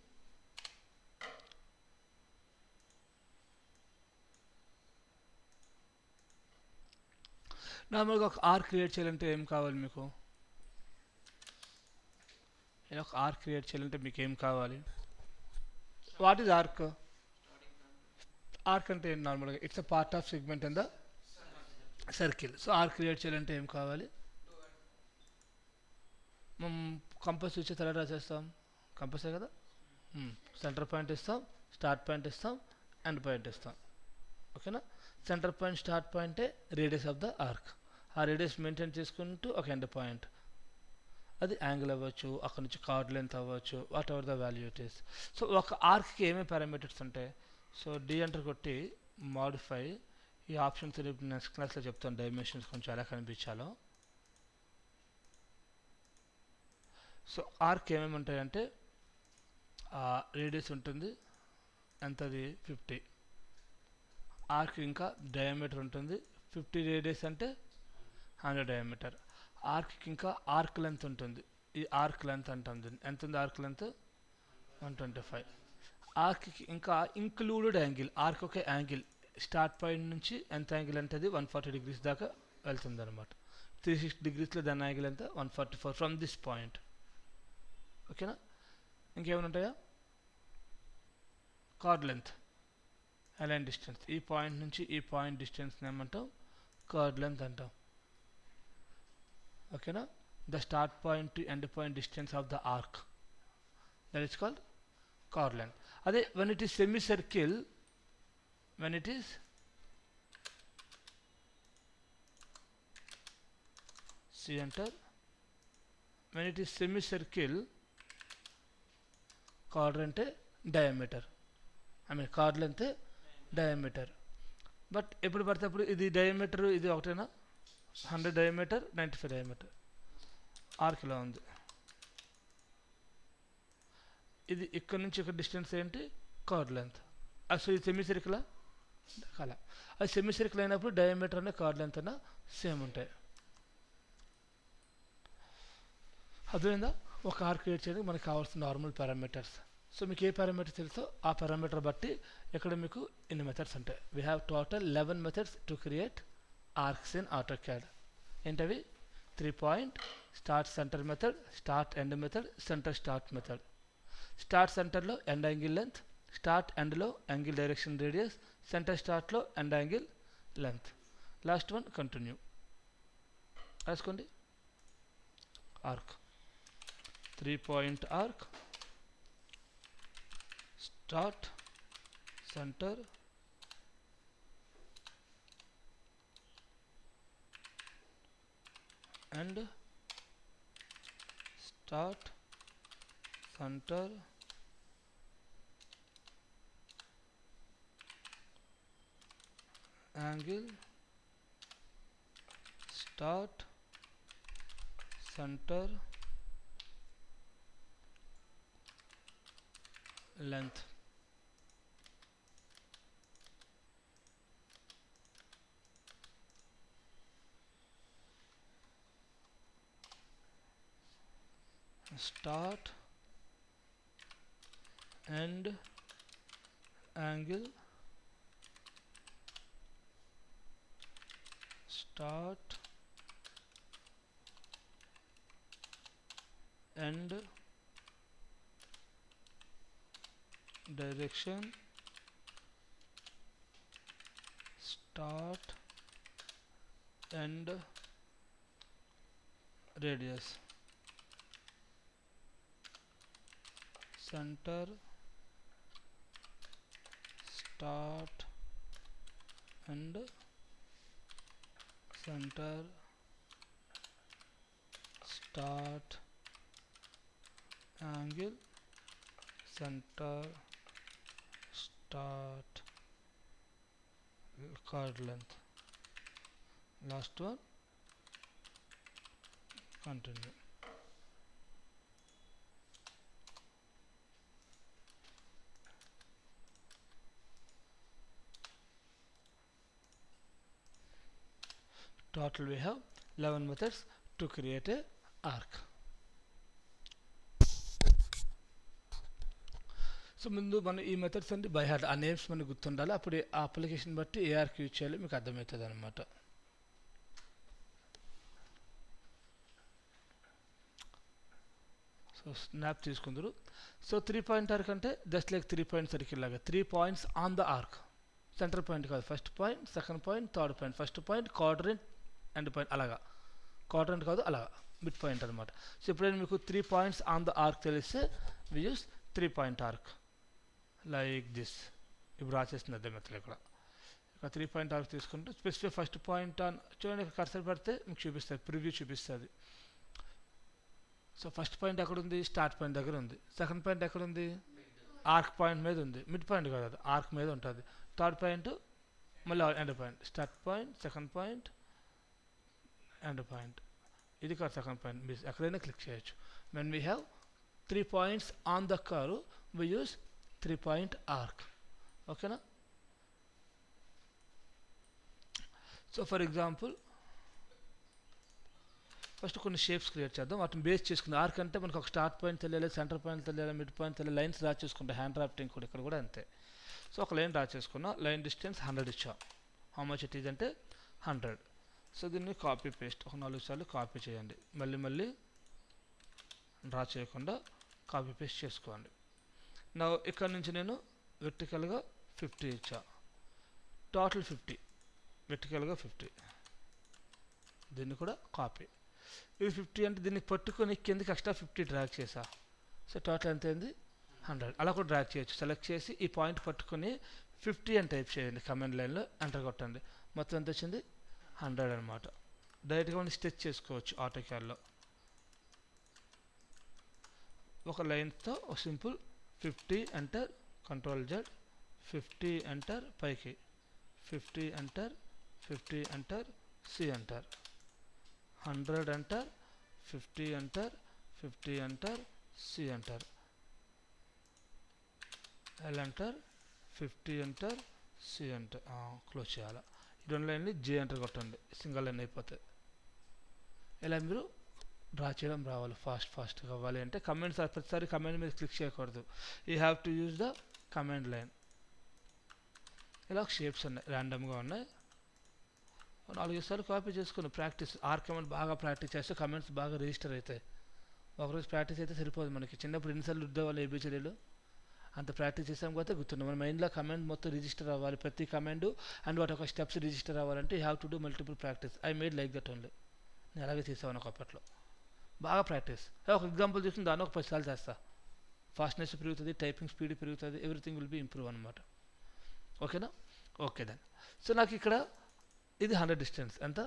S1: నార్మల్గా ఒక ఆర్క్ క్రియేట్ చేయాలంటే ఏం కావాలి మీకు? ఒక ఆర్క్ క్రియేట్ చేయాలంటే మీకు ఏం కావాలి? What is arc? ఆర్క్ అంటే నార్మల్గా it's a part of segment in the circle. So arc create చేయాలంటే ఏం కావాలి? మనం కంపస్ ఇచ్చే తర్వాత రాసేస్తాం, కంపసే కదా. సెంటర్ పాయింట్ ఇస్తాం, స్టార్ట్ పాయింట్ ఇస్తాం, ఎండ్ పాయింట్ ఇస్తాం. ఓకేనా? సెంటర్ పాయింట్ స్టార్ట్ పాయింటే రేడియస్ ఆఫ్ ద ఆర్క్. ఆ రేడియస్ మెయింటైన్ చేసుకుంటూ ఒక ఎండ్ పాయింట్, అది యాంగిల్ అవ్వచ్చు, అక్కడ నుంచి కార్డ్ లెంత్ అవ్వచ్చు, what ever the value it is. So ఒక ఆర్క్కి ఏమేమి పారామీటర్స్ ఉంటాయి? సో డి ఎంటర్ కొట్టి మాడిఫై, ఈ ఆప్షన్స్ నెక్స్ట్ క్లాస్లో చెప్తాను, డైమెన్షన్స్ కొంచెం ఎలా కనిపించాలో. సో ఆర్క్ ఏమేమి ఉంటాయంటే రేడియస్ ఉంటుంది, ఎంతది 50. ఆర్క్ ఇంకా డయామీటర్ ఉంటుంది, 50 రేడియస్ అంటే 100 డయామీటర్. ఆర్క్ ఇంకా ఆర్క్ లెంత్ ఉంటుంది, ఈ ఆర్క్ లెంత్ అంటుంది, ఎంత ఉంది ఆర్క్ లెంత్? 125. ఆర్క్ ఇంకా ఇంక్లూడెడ్ యాంగిల్, ఆర్క్ ఒక యాంగిల్ స్టార్ట్ పాయింట్ నుంచి ఎంత యాంగిల్ అంటే అది 140 degrees దాకా వెళ్తుంది అనమాట. 360 degreesలో దాని యాంగిల్ ఎంత? 144 ఫ్రమ్ దిస్ పాయింట్. ఓకేనా? ఇంకేమైనా ఉంటాయా? కార్డ్ లెంత్, అలైన్ డిస్టెన్స్, ఈ పాయింట్ నుంచి ఈ పాయింట్ డిస్టెన్స్ని ఏమంటాం? కార్డ్ లెంత్ అంటాం. ఓకేనా? The start point to end point distance of the arc, that is called card length. అదే when it is semicircle, when it is see enter, when it is semicircle, chord అంటే diameter, I mean chord length diameter. But ఎప్పుడు పడితే అప్పుడు ఇది diameter, ఇది ఒకటేనా? 100 diameter, 95 diameter. Arc ఇలా ఉంది. ఇది ఇక్కడ నుంచి ఇక్కడ డిస్టెన్స్ ఏంటి? Card length. అసలు ఇది సెమీ సర్కిలా? కల. అది సెమీ సర్కిల్ అయినప్పుడు డయామీటర్ అనే కార్డ్ లెంత్ అన్న సేమ్ ఉంటాయి. అర్థమైందా? ఒక ఆర్క్ క్రియేట్ చేయడానికి మనకు కావాల్సిన నార్మల్ పారామీటర్స్. సో మీకు ఏ పారామీటర్ తెలుసో ఆ పారామీటర్ బట్టి ఇక్కడ మీకు ఇన్ని మెథడ్స్ ఉంటాయి. We have total 11 methods to create arcs in AutoCAD. ఏంటవి? 3 point, start centre method, start end method, centre start method. Start సెంటర్లో ఎండ్ యాంగిల్ లెంత్, స్టార్ట్ ఎండ్లో యాంగిల్ డైరెక్షన్ రేడియస్, సెంటర్ స్టార్ట్లో end angle length. Last one continue. రాసుకోండి. Arc, 3 point arc, start, center, end, start, center, angle, start, center, length. Start, end, angle, start, end, direction, start, end, radius, center, start, end, center, start, angle, center, start, chord length. Last one, continue. Total we have 11 methods to create a arc. So ముందు మనం ఈ methods అంటే by heart ఆ names మనకు గుర్తుండాలి, అప్పుడు ఆ application బట్టి ఏ ఆర్క్ యూజ్ చేయాలో మీకు అర్థమవుతుంది అనమాట. సో స్నాప్ తీసుకుందరు. సో 3 పాయింట్ ఆర్క్ అంటే జస్ట్ లైక్ 3 పాయింట్ సర్కిల్ లాగా 3 points on the arc. Centre point కాదు, first point, second point, third point. First point, quadrant, end point, అలాగా. క్వాడ్రంట్ కాదు, అలాగా మిడ్ పాయింట్ అనమాట. సో ఎప్పుడైనా మీకు 3 పాయింట్స్ ఆన్ ద ఆర్క్ తెలిస్తే we use 3 point arc like this. ఇప్పుడు రాసేస్తుంది అదే మెథడ్ ఇక్కడ. ఇక 3 పాయింట్ ఆర్క్ తీసుకుంటే స్పెసిఫిక్ ఫస్ట్ పాయింట్ ఆన్ చూడండి, కర్సర్ పెడితే మీకు చూపిస్తుంది, ప్రివ్యూ చూపిస్తుంది. సో ఫస్ట్ పాయింట్ ఎక్కడ ఉంది? స్టార్ట్ పాయింట్ దగ్గర ఉంది. సెకండ్ పాయింట్ ఎక్కడ ఉంది? ఆర్క్ పాయింట్ మీద ఉంది. మిడ్ పాయింట్ కాదు, అది ఆర్క్ మీద ఉంటుంది. థర్డ్ పాయింట్ మళ్ళీ end point. Start point, second point, end point. ఇది కాదు సెకండ్ పాయింట్, మీరు ఎక్కడైనా క్లిక్ చేయొచ్చు. When we have 3 points on the curve we use 3 point arc. ఓకేనా? సో ఫర్ ఎగ్జాంపుల్ ఫస్ట్ కొన్ని షేప్స్ క్రియేట్ చేద్దాం, వాటిని బేస్ చేసుకుంది. ఆర్క్ అంటే మనకు ఒక స్టార్ట్ పాయింట్ తెలియాలి, సెంటర్ పాయింట్ తెలియాలి, మిడ్ పాయింట్ తెలియాలి, లైన్స్ డ్రా చేసుకుంటే హ్యాండ్ డ్రాఫ్టింగ్ కూడా ఇక్కడ కూడా అంతే. సో ఒక లైన్ డ్రా చేసుకున్నా, లైన్ డిస్టెన్స్ 100 ఇచ్చా. హౌ మచ్ ఇట్ ఈజ్ అంటే 100. సో దీన్ని కాపీ పేస్ట్ ఒక 4 సార్లు కాపీ చేయండి. మళ్ళీ మళ్ళీ డ్రా చేయకుండా కాపీ పేస్ట్ చేసుకోండి. నా ఇక్కడ నుంచి నేను వెర్టికల్గా 50 ఇచ్చా, టోటల్ 50, వెర్టికల్గా 50. దీన్ని కూడా కాపీ. ఇది 50 అంటే దీన్ని పట్టుకొని కిందకి ఎక్స్ట్రా 50 డ్రాగ్ చేసా. సో టోటల్ ఎంత అయింది? 100. అలా కూడా డ్రాగ్ చేయొచ్చు. సెలెక్ట్ చేసి ఈ పాయింట్ పట్టుకొని 50 అని టైప్ చేయండి, కమెంట్ లైన్లో ఎంటర్ కొట్టండి. మొత్తం ఎంత వచ్చింది? 100 అనమాట. డైరెక్ట్గా మనం స్కెచ్ చేసుకోవచ్చు ఆటోక్యాడ్లో. ఒక లైన్తో ఒక simple 50 enter, control Z, 50 enter, పైకి 50 enter, 50 enter, C enter, 100 enter, 50 enter, 50 enter, C enter, L enter, 50 enter, C enter. Close చేయాలి. ఈ 2 లైన్లు జే ఎంటర్ కొట్టండి, సింగిల్ లైన్ అయిపోతాయి. ఇలా మీరు డ్రా చేయడం రావాలి. ఫాస్ట్ కావాలి అంటే కమెంట్స్ ప్రతిసారి కమెంట్ మీద క్లిక్ చేయకూడదు. You have to use the comment line. ఇలా షేప్స్ ఉన్నాయి, ర్యాండమ్గా ఉన్నాయి. 4 సార్లు కాపీ చేసుకుని ప్రాక్టీస్. ఆర్ కమెంట్ బాగా ప్రాక్టీస్ చేస్తే కమెంట్స్ బాగా రిజిస్టర్ అవుతాయి. ఒకరోజు ప్రాక్టీస్ అయితే సరిపోదు. మనకి చిన్నప్పుడు ఎన్నిసార్లు రుద్దేవాళ్ళు ఏబిసిడీలు, అంత ప్రాక్టీస్ చేసాం పోతే గుర్తున్నాం. మన మైండ్లో కమెంట్ మొత్తం రిజిస్టర్ అవ్వాలి, ప్రతి కమెంట్ అండ్ వాటి ఒక స్టెప్స్ రిజిస్టర్ అవ్వాలంటే you have to do multiple practice. I made like that only. నేను అలాగే చేసాను ఒకప్పట్లో. బాగా ప్రాక్టీస్. ఒక ఎగ్జాంపుల్ చూసి దాన్ని ఒక 10 సార్లు చేస్తా. ఫాస్ట్నెస్ పెరుగుతుంది, టైపింగ్ స్పీడ్ పెరుగుతుంది, ఎవ్రీథింగ్ విల్ బీ ఇంప్రూవ్ అనమాట. ఓకేనా? Okay then. సో నాకు ఇక్కడ ఇది 100 డిస్టెన్స్, ఎంత?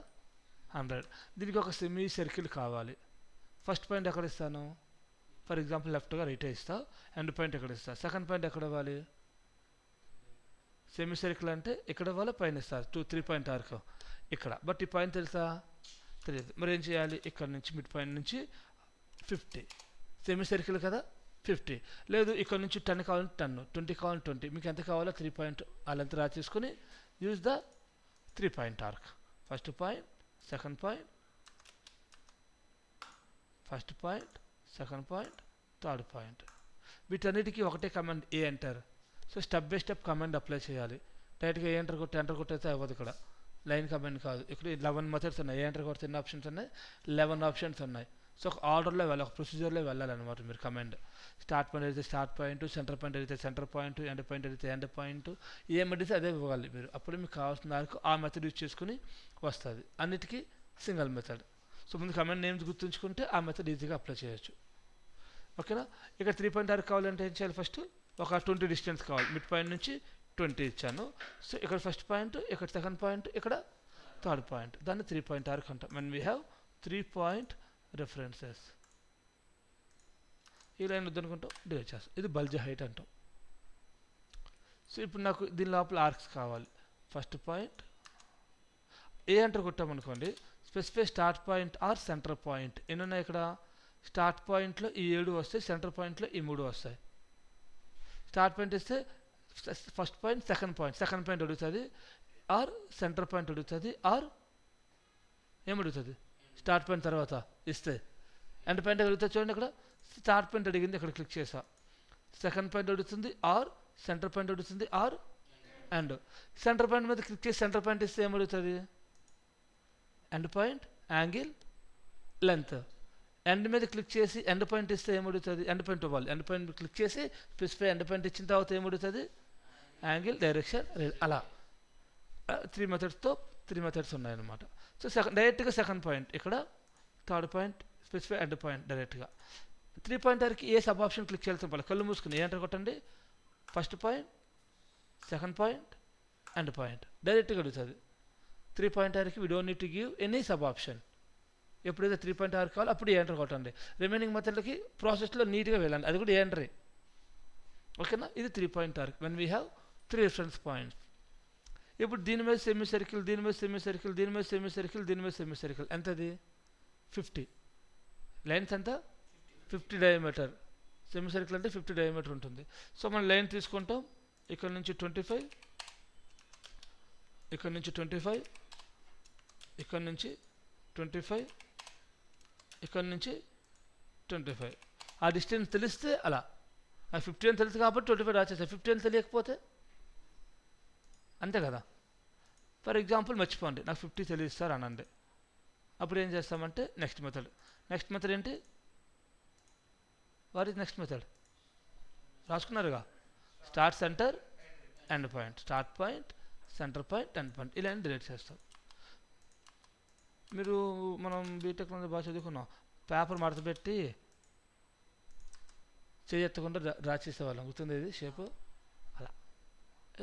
S1: 100. దీనికి ఒక సెమీ సర్కిల్ కావాలి. ఫస్ట్ పాయింట్ ఎక్కడ ఇస్తాను? ఫర్ ఎగ్జాంపుల్ లెఫ్ట్గా రైట్ ఇస్తా. ఎండ్ పాయింట్ ఎక్కడ ఇస్తా? సెకండ్ పాయింట్ ఎక్కడ ఇవ్వాలి? సెమీ సర్కిల్ అంటే ఇక్కడ ఇవ్వాలి, పైన ఇస్తా. 3 పాయింట్ ఆర్క్ ఇక్కడ. బట్ ఈ పాయింట్ తెలుసా? తెలియదు. మరి ఏం చేయాలి? ఇక్కడ నుంచి మిడ్ పాయింట్ నుంచి 50, సెమీ సర్కిల్ కదా 50. లేదు ఇక్కడ నుంచి 10 కావాలంటే 10, 20 కావాలంటే 20. మీకు ఎంత కావాలో 3 పాయింట్ ఆ లెంత్ రా చేసుకొని use the 3 point arc. First point, second point, first point, second point, third point. వీటన్నిటికీ ఒకటే command A enter. So step by step command apply చేయాలి. డైరెక్ట్గా ఏ ఎంటర్ కొట్టయితే అవ్వదు. ఇక్కడ లైన్ కమాండ్ కాదు. ఇక్కడ 11 మెథడ్స్ ఉన్నాయి. ఏ ఎంటర్ కొడితే ఎన్ని ఆప్షన్స్ ఉన్నాయి? 11 ఆప్షన్స్ ఉన్నాయి. సో ఒక ఆర్డర్లో వెళ్ళాలి, ఒక ప్రొసీజర్లో వెళ్ళాలన్నమాట మీరు కమాండ్. స్టార్ట్ పాయింట్ అయితే స్టార్ట్ పాయింట్, సెంటర్ పాయింట్ అయితే సెంటర్ పాయింట్, ఎండ్ పాయింట్ అయితే ఎండ్ పాయింట్, ఏమడితే అదే ఇవ్వాలి మీరు. అప్పుడు మీకు కావాల్సిన దానికి ఆ మెథడ్ యూజ్ చేసుకుని వస్తుంది. అన్నిటికీ సింగిల్ మెథడ్. సో ముందు కమాండ్ నేమ్స్ గుర్తుంచుకుంటే ఆ మెథడ్ ఈజీగా అప్లై చేయొచ్చు. ఓకేనా? ఇక్కడ 3.6 కావాలంటే ఏం చేయాలి? ఫస్ట్ ఒక 20 డిస్టెన్స్ కావాలి. మిడ్ పాయింట్ నుంచి 20 ఇచ్చాను. సో ఇక్కడ ఫస్ట్ పాయింట్, ఇక్కడ సెకండ్ పాయింట్, ఇక్కడ థర్డ్ పాయింట్. దాన్ని 3.6 అంటాం. When we have 3 point references. ఈ లైన్ వద్దనుకుంటాం, డిలీట్ చేస్తాం. ఇది బల్జ్ హైట్ అంటాం. సో ఇప్పుడు నాకు దీని లోపల ఆర్క్స్ కావాలి. ఫస్ట్ పాయింట్ ఏ ఎంటర్ కొట్టామనుకోండి, specify start point or centre point. ఎన్ని ఉన్నాయి ఇక్కడ? స్టార్ట్ పాయింట్లో ఈ 7 వస్తాయి, సెంటర్ పాయింట్లో ఈ 3 వస్తాయి. స్టార్ట్ పాయింట్ ఇస్తే ఫస్ట్ పాయింట్, సెకండ్ పాయింట్ అడుగుతుంది, ఆర్ సెంటర్ పాయింట్ అడుగుతుంది, ఆర్ ఏమడుగుతుంది? స్టార్ట్ పాయింట్ తర్వాత ఇస్తే ఎండ్ పాయింట్ అడుగుతుంది. చూడండి, ఇక్కడ స్టార్ట్ పాయింట్ అడిగింది, ఇక్కడ క్లిక్ చేసా. సెకండ్ పాయింట్ అడుగుతుంది, ఆర్ సెంటర్ పాయింట్ అడుగుతుంది, ఆర్ అండ్. సెంటర్ పాయింట్ మీద క్లిక్ చేసి సెంటర్ పాయింట్ ఇస్తే ఏమడుగుతుంది? End point, angle, length. End మీద క్లిక్ చేసి ఎండ్ పాయింట్ ఇస్తే ఏమడుగుతుంది? ఎండ్ పాయింట్ ఇవ్వాలి. ఎండ్ పాయింట్ క్లిక్ చేసి స్పెసిఫై ఎండ్ పాయింట్ ఇచ్చిన తర్వాత ఏమడుగుతుంది? యాంగిల్, డైరెక్షన్, అలా 3 మెథడ్స్తో 3 మెథడ్స్ ఉన్నాయన్నమాట. సో డైరెక్ట్గా సెకండ్ పాయింట్, ఇక్కడ third point, specify end point డైరెక్ట్గా. 3.6కి ఏ సబ్ ఆప్షన్ క్లిక్ చేయాల్సిన పని? కళ్ళు మూసుకుని ఏ ఎంటర్ కొట్టండి. First point, second point, end point డైరెక్ట్గా అడుగుతుంది. 3.6కి we don't need to give any sub option. ఎప్పుడైతే 3.6 కావాలో అప్పుడు ఏ ఎంటర్ కొట్టండి. రిమైనింగ్ మెథడ్లకి ప్రాసెస్లో నీట్గా వెళ్ళండి, అది కూడా ఏ ఎంటరే. ఓకేనా? ఇది 3.6 when we have 3 reference points. ఇప్పుడు దీని మీద సెమీ సర్కిల్, దీని మీద సెమీ సర్కిల్, దీని మీద సెమీ సర్కిల్, దీని మీద సెమీ సర్కిల్. ఎంతది? 50. లైన్స్ ఎంత? 50 డయామీటర్. సెమీ సర్కిల్ అంటే 50 డయామీటర్ ఉంటుంది. సో మనం లైన్ తీసుకుంటాం. ఇక్కడ నుంచి 25, ఇక్కడ నుంచి 25, ఇక్కడ నుంచి 25, ఇక్కడ నుంచి 25. ఆ డిస్టెన్స్ తెలిస్తే అలా. ఆ 50 అని తెలుసు కాబట్టి 25 రాసేస్తాయి. 50 అని తెలియకపోతే అంతే కదా. ఫర్ ఎగ్జాంపుల్ మర్చిపోండి, నాకు 50 తెలియదు సార్ అనండి. అప్పుడు ఏం చేస్తామంటే నెక్స్ట్ మెథడ్ ఏంటి? What is next method? రాసుకున్నారుగా. Start centre end point, start point centre point end point, ఇలా డిలీట్ చేస్తాం. మీరు మనం బీటెక్లో బాగా చదువుకున్నాం, పేపర్ మడత పెట్టి చేయెత్తకుండా డ్రా చేసేవాళ్ళం. గుర్తుంది ఇది షేపు? అలా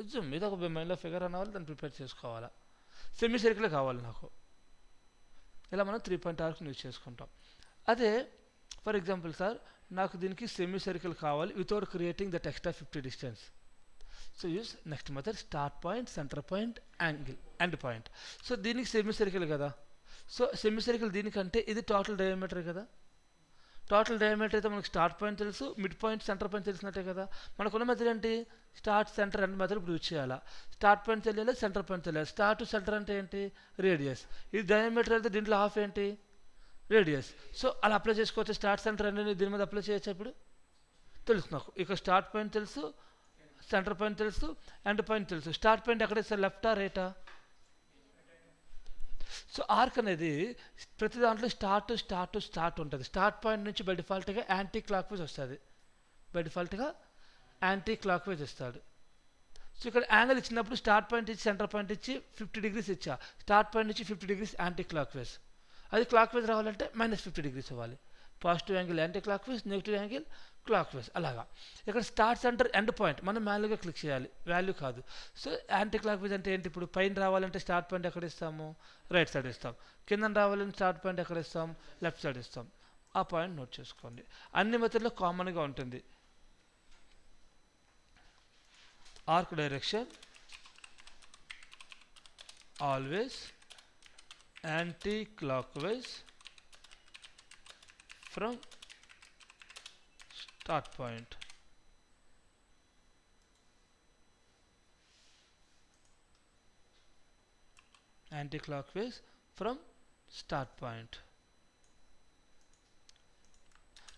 S1: ఎగ్జామ్ మీద ఒక మైండ్లో ఫిగర్ అన్నవాళ్ళు దాన్ని ప్రిపేర్ చేసుకోవాలా. సెమీ సర్కిలే కావాలి నాకు. ఇలా మనం 3.6కి యూజ్ చేసుకుంటాం. అదే ఫర్ ఎగ్జాంపుల్ సార్, నాకు దీనికి సెమీ సర్కిల్ కావాలి without creating that extra 50 distance. So use next method start point, centre point, angle, end point. So దీనికి సెమీ సర్కిల్ కదా. సో సెమీ సర్కిల్ దీనికంటే ఇది టోటల్ డయామీటర్ కదా. టోటల్ డయామీటర్ అయితే మనకు స్టార్ట్ పాయింట్ తెలుసు, మిడ్ పాయింట్, సెంటర్ పాయింట్ తెలిసినట్టే కదా. మనకున్న మెథడ్ ఏంటి? స్టార్ట్, సెంటర్, ఎండ్ మెథడ్ ఇప్పుడు యూజ్ చేయాలా. స్టార్ట్ పాయింట్ తెలియాలి, సెంటర్ పాయింట్ తెలియాలి. స్టార్ట్ టు సెంటర్ అంటే ఏంటి? రేడియస్. ఇది డయామీటర్ అయితే దీంట్లో హాఫ్ ఏంటి? రేడియస్. సో అలా అప్లై చేసుకోవచ్చు. స్టార్ట్, సెంటర్, ఎండ్ దీని మీద అప్లై చేయొచ్చు. ఇప్పుడు తెలుసు నాకు. ఇక స్టార్ట్ పాయింట్ తెలుసు, సెంటర్ పాయింట్ తెలుసు, ఎండ్ పాయింట్ తెలుసు. స్టార్ట్ పాయింట్ ఎక్కడ ఇస్తారు? లెఫ్టా రైటా? సో ఆర్క్ అనేది ప్రతి దాంట్లో స్టార్ట్ ఉంటుంది. స్టార్ట్ పాయింట్ నుంచి బై డిఫాల్ట్గా యాంటీ క్లాక్ వైజ్ వస్తుంది. బై డిఫాల్ట్గా యాంటీ క్లాక్ వైజ్ వస్తాడు. సో ఇక్కడ యాంగిల్ ఇచ్చినప్పుడు స్టార్ట్ పాయింట్ ఇచ్చి సెంటర్ పాయింట్ ఇచ్చి 50 డిగ్రీస్ ఇచ్చా. స్టార్ట్ పాయింట్ నుంచి 50 డిగ్రీస్ యాంటీ క్లాక్ వైజ్. అది క్లాక్ వైజ్ రావాలంటే -50 డిగ్రీస్ ఇవ్వాలి. Positive angle anti clock wise, negative angle clock wise. అలాగా ఇక్కడ స్టార్ట్, సెంటర్, ఎండ్ పాయింట్ మనం మాన్యువల్గా క్లిక్ చేయాలి, వాల్యూ కాదు. సో యాంటీ క్లాక్ వైజ్ అంటే ఏంటి? ఇప్పుడు పైన రావాలంటే స్టార్ట్ పాయింట్ ఎక్కడ ఇస్తాము? రైట్ సైడ్ ఇస్తాం. కింద రావాలంటే స్టార్ట్ పాయింట్ ఎక్కడ ఇస్తాం? లెఫ్ట్ సైడ్ ఇస్తాం. ఆ పాయింట్ నోట్ చేసుకోండి. అన్ని మెథడ్లో కామన్గా ఉంటుంది. Arc direction always anticlockwise from start point. Anti-clockwise from start point.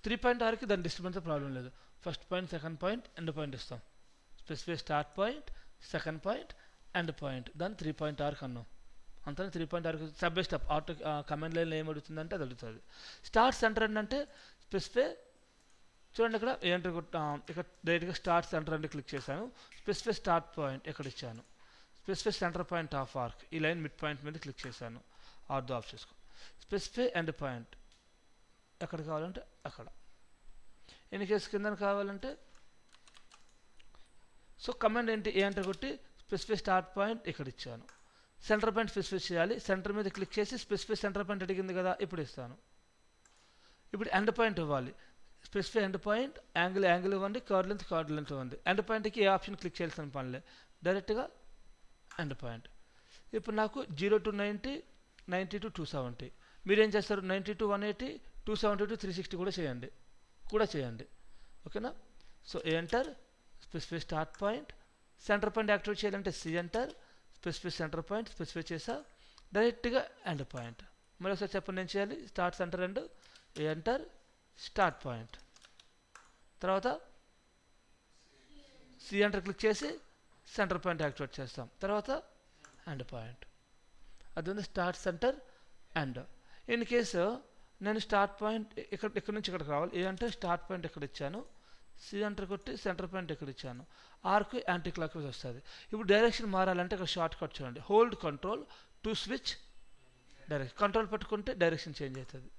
S1: 3.6కి దాని డిస్టర్బెన్స్ ప్రాబ్లం లేదు. First point, second point, end point ఇస్తాం. Specify start point, second point, end point. దాన్ని 3.6 అన్నాం. అంతా 3.6 step by step auto command లైన్లో ఏం అడుగుతుందంటే అది అడుగుతుంది. స్టార్ట్ సెంటర్ అంటే స్పెసిఫై చూడండి ఇక్కడ ఏంటో ఇక్కడ డైరెక్ట్గా స్టార్ట్ సెంటర్ అంటే క్లిక్ చేశాను. స్పెసిఫై స్టార్ట్ పాయింట్ ఎక్కడ ఇచ్చాను, specify centre point of arc ఈ లైన్ మిడ్ పాయింట్ మీద క్లిక్ చేశాను, ఆర్డర్ ఆఫ్ చేసుకో. స్పెసిఫై ఎండ్ పాయింట్ ఎక్కడ కావాలంటే అక్కడ, ఇన్ కేసు కింద కావాలంటే సో కమాండ్ ఏంటి ఏ అంటే కొట్టి స్పెసిఫై స్టార్ట్ పాయింట్ ఇక్కడ ఇచ్చాను. సెంటర్ పాయింట్ స్పెసిఫై చేయాలి, సెంటర్ మీద క్లిక్ చేసి స్పెసిఫై సెంటర్ పాయింట్ అడిగింది కదా ఇప్పుడు ఇస్తాను. ఇప్పుడు ఎండ్ పాయింట్ ఇవ్వాలి, స్పెసిఫై ఎండ్ పాయింట్ యాంగిల్ ఇవ్వండి, కార్డ్ లెంత్ ఇవ్వండి. ఎండ్ పాయింట్కి ఏ ఆప్షన్ క్లిక్ చేయాల్సిన పనిలే, డైరెక్ట్గా ఎండ్ పాయింట్. ఇప్పుడు నాకు 0 to 90, 90 to 270. మీరేం చేస్తారు 90 to 180, 270 to 360 కూడా చేయండి ఓకేనా. So enter specify start point, centre point activate చేయాలంటే C enter, specify centre point specify చేసా, డైరెక్ట్గా ఎండ్ పాయింట్. మరి ఒకసారి చెప్పండి ఏం చేయాలి, start centre end enter start point, తర్వాత సి ఎంటర్ క్లిక్ చేసి సెంటర్ పాయింట్ యాక్టివేట్ చేస్తాం, తర్వాత ఎండ్ పాయింట్. అది start centre end. In case నేను స్టార్ట్ పాయింట్ ఇక్కడ నుంచి ఇక్కడికి రావాలి, ఏ అంటే స్టార్ట్ పాయింట్ ఎక్కడ ఇచ్చాను, సి ఎంటర్ కొట్టి సెంటర్ పాయింట్ ఎక్కడ ఇచ్చాను, ఆర్క్ యాంటీ క్లాక్ వైజ్ వస్తుంది. ఇప్పుడు డైరెక్షన్ మారాలంటే ఇక్కడ షార్ట్ కట్ చూడండి, hold control to switch direction. Control పట్టుకుంటే డైరెక్షన్ చేంజ్ అవుతుంది.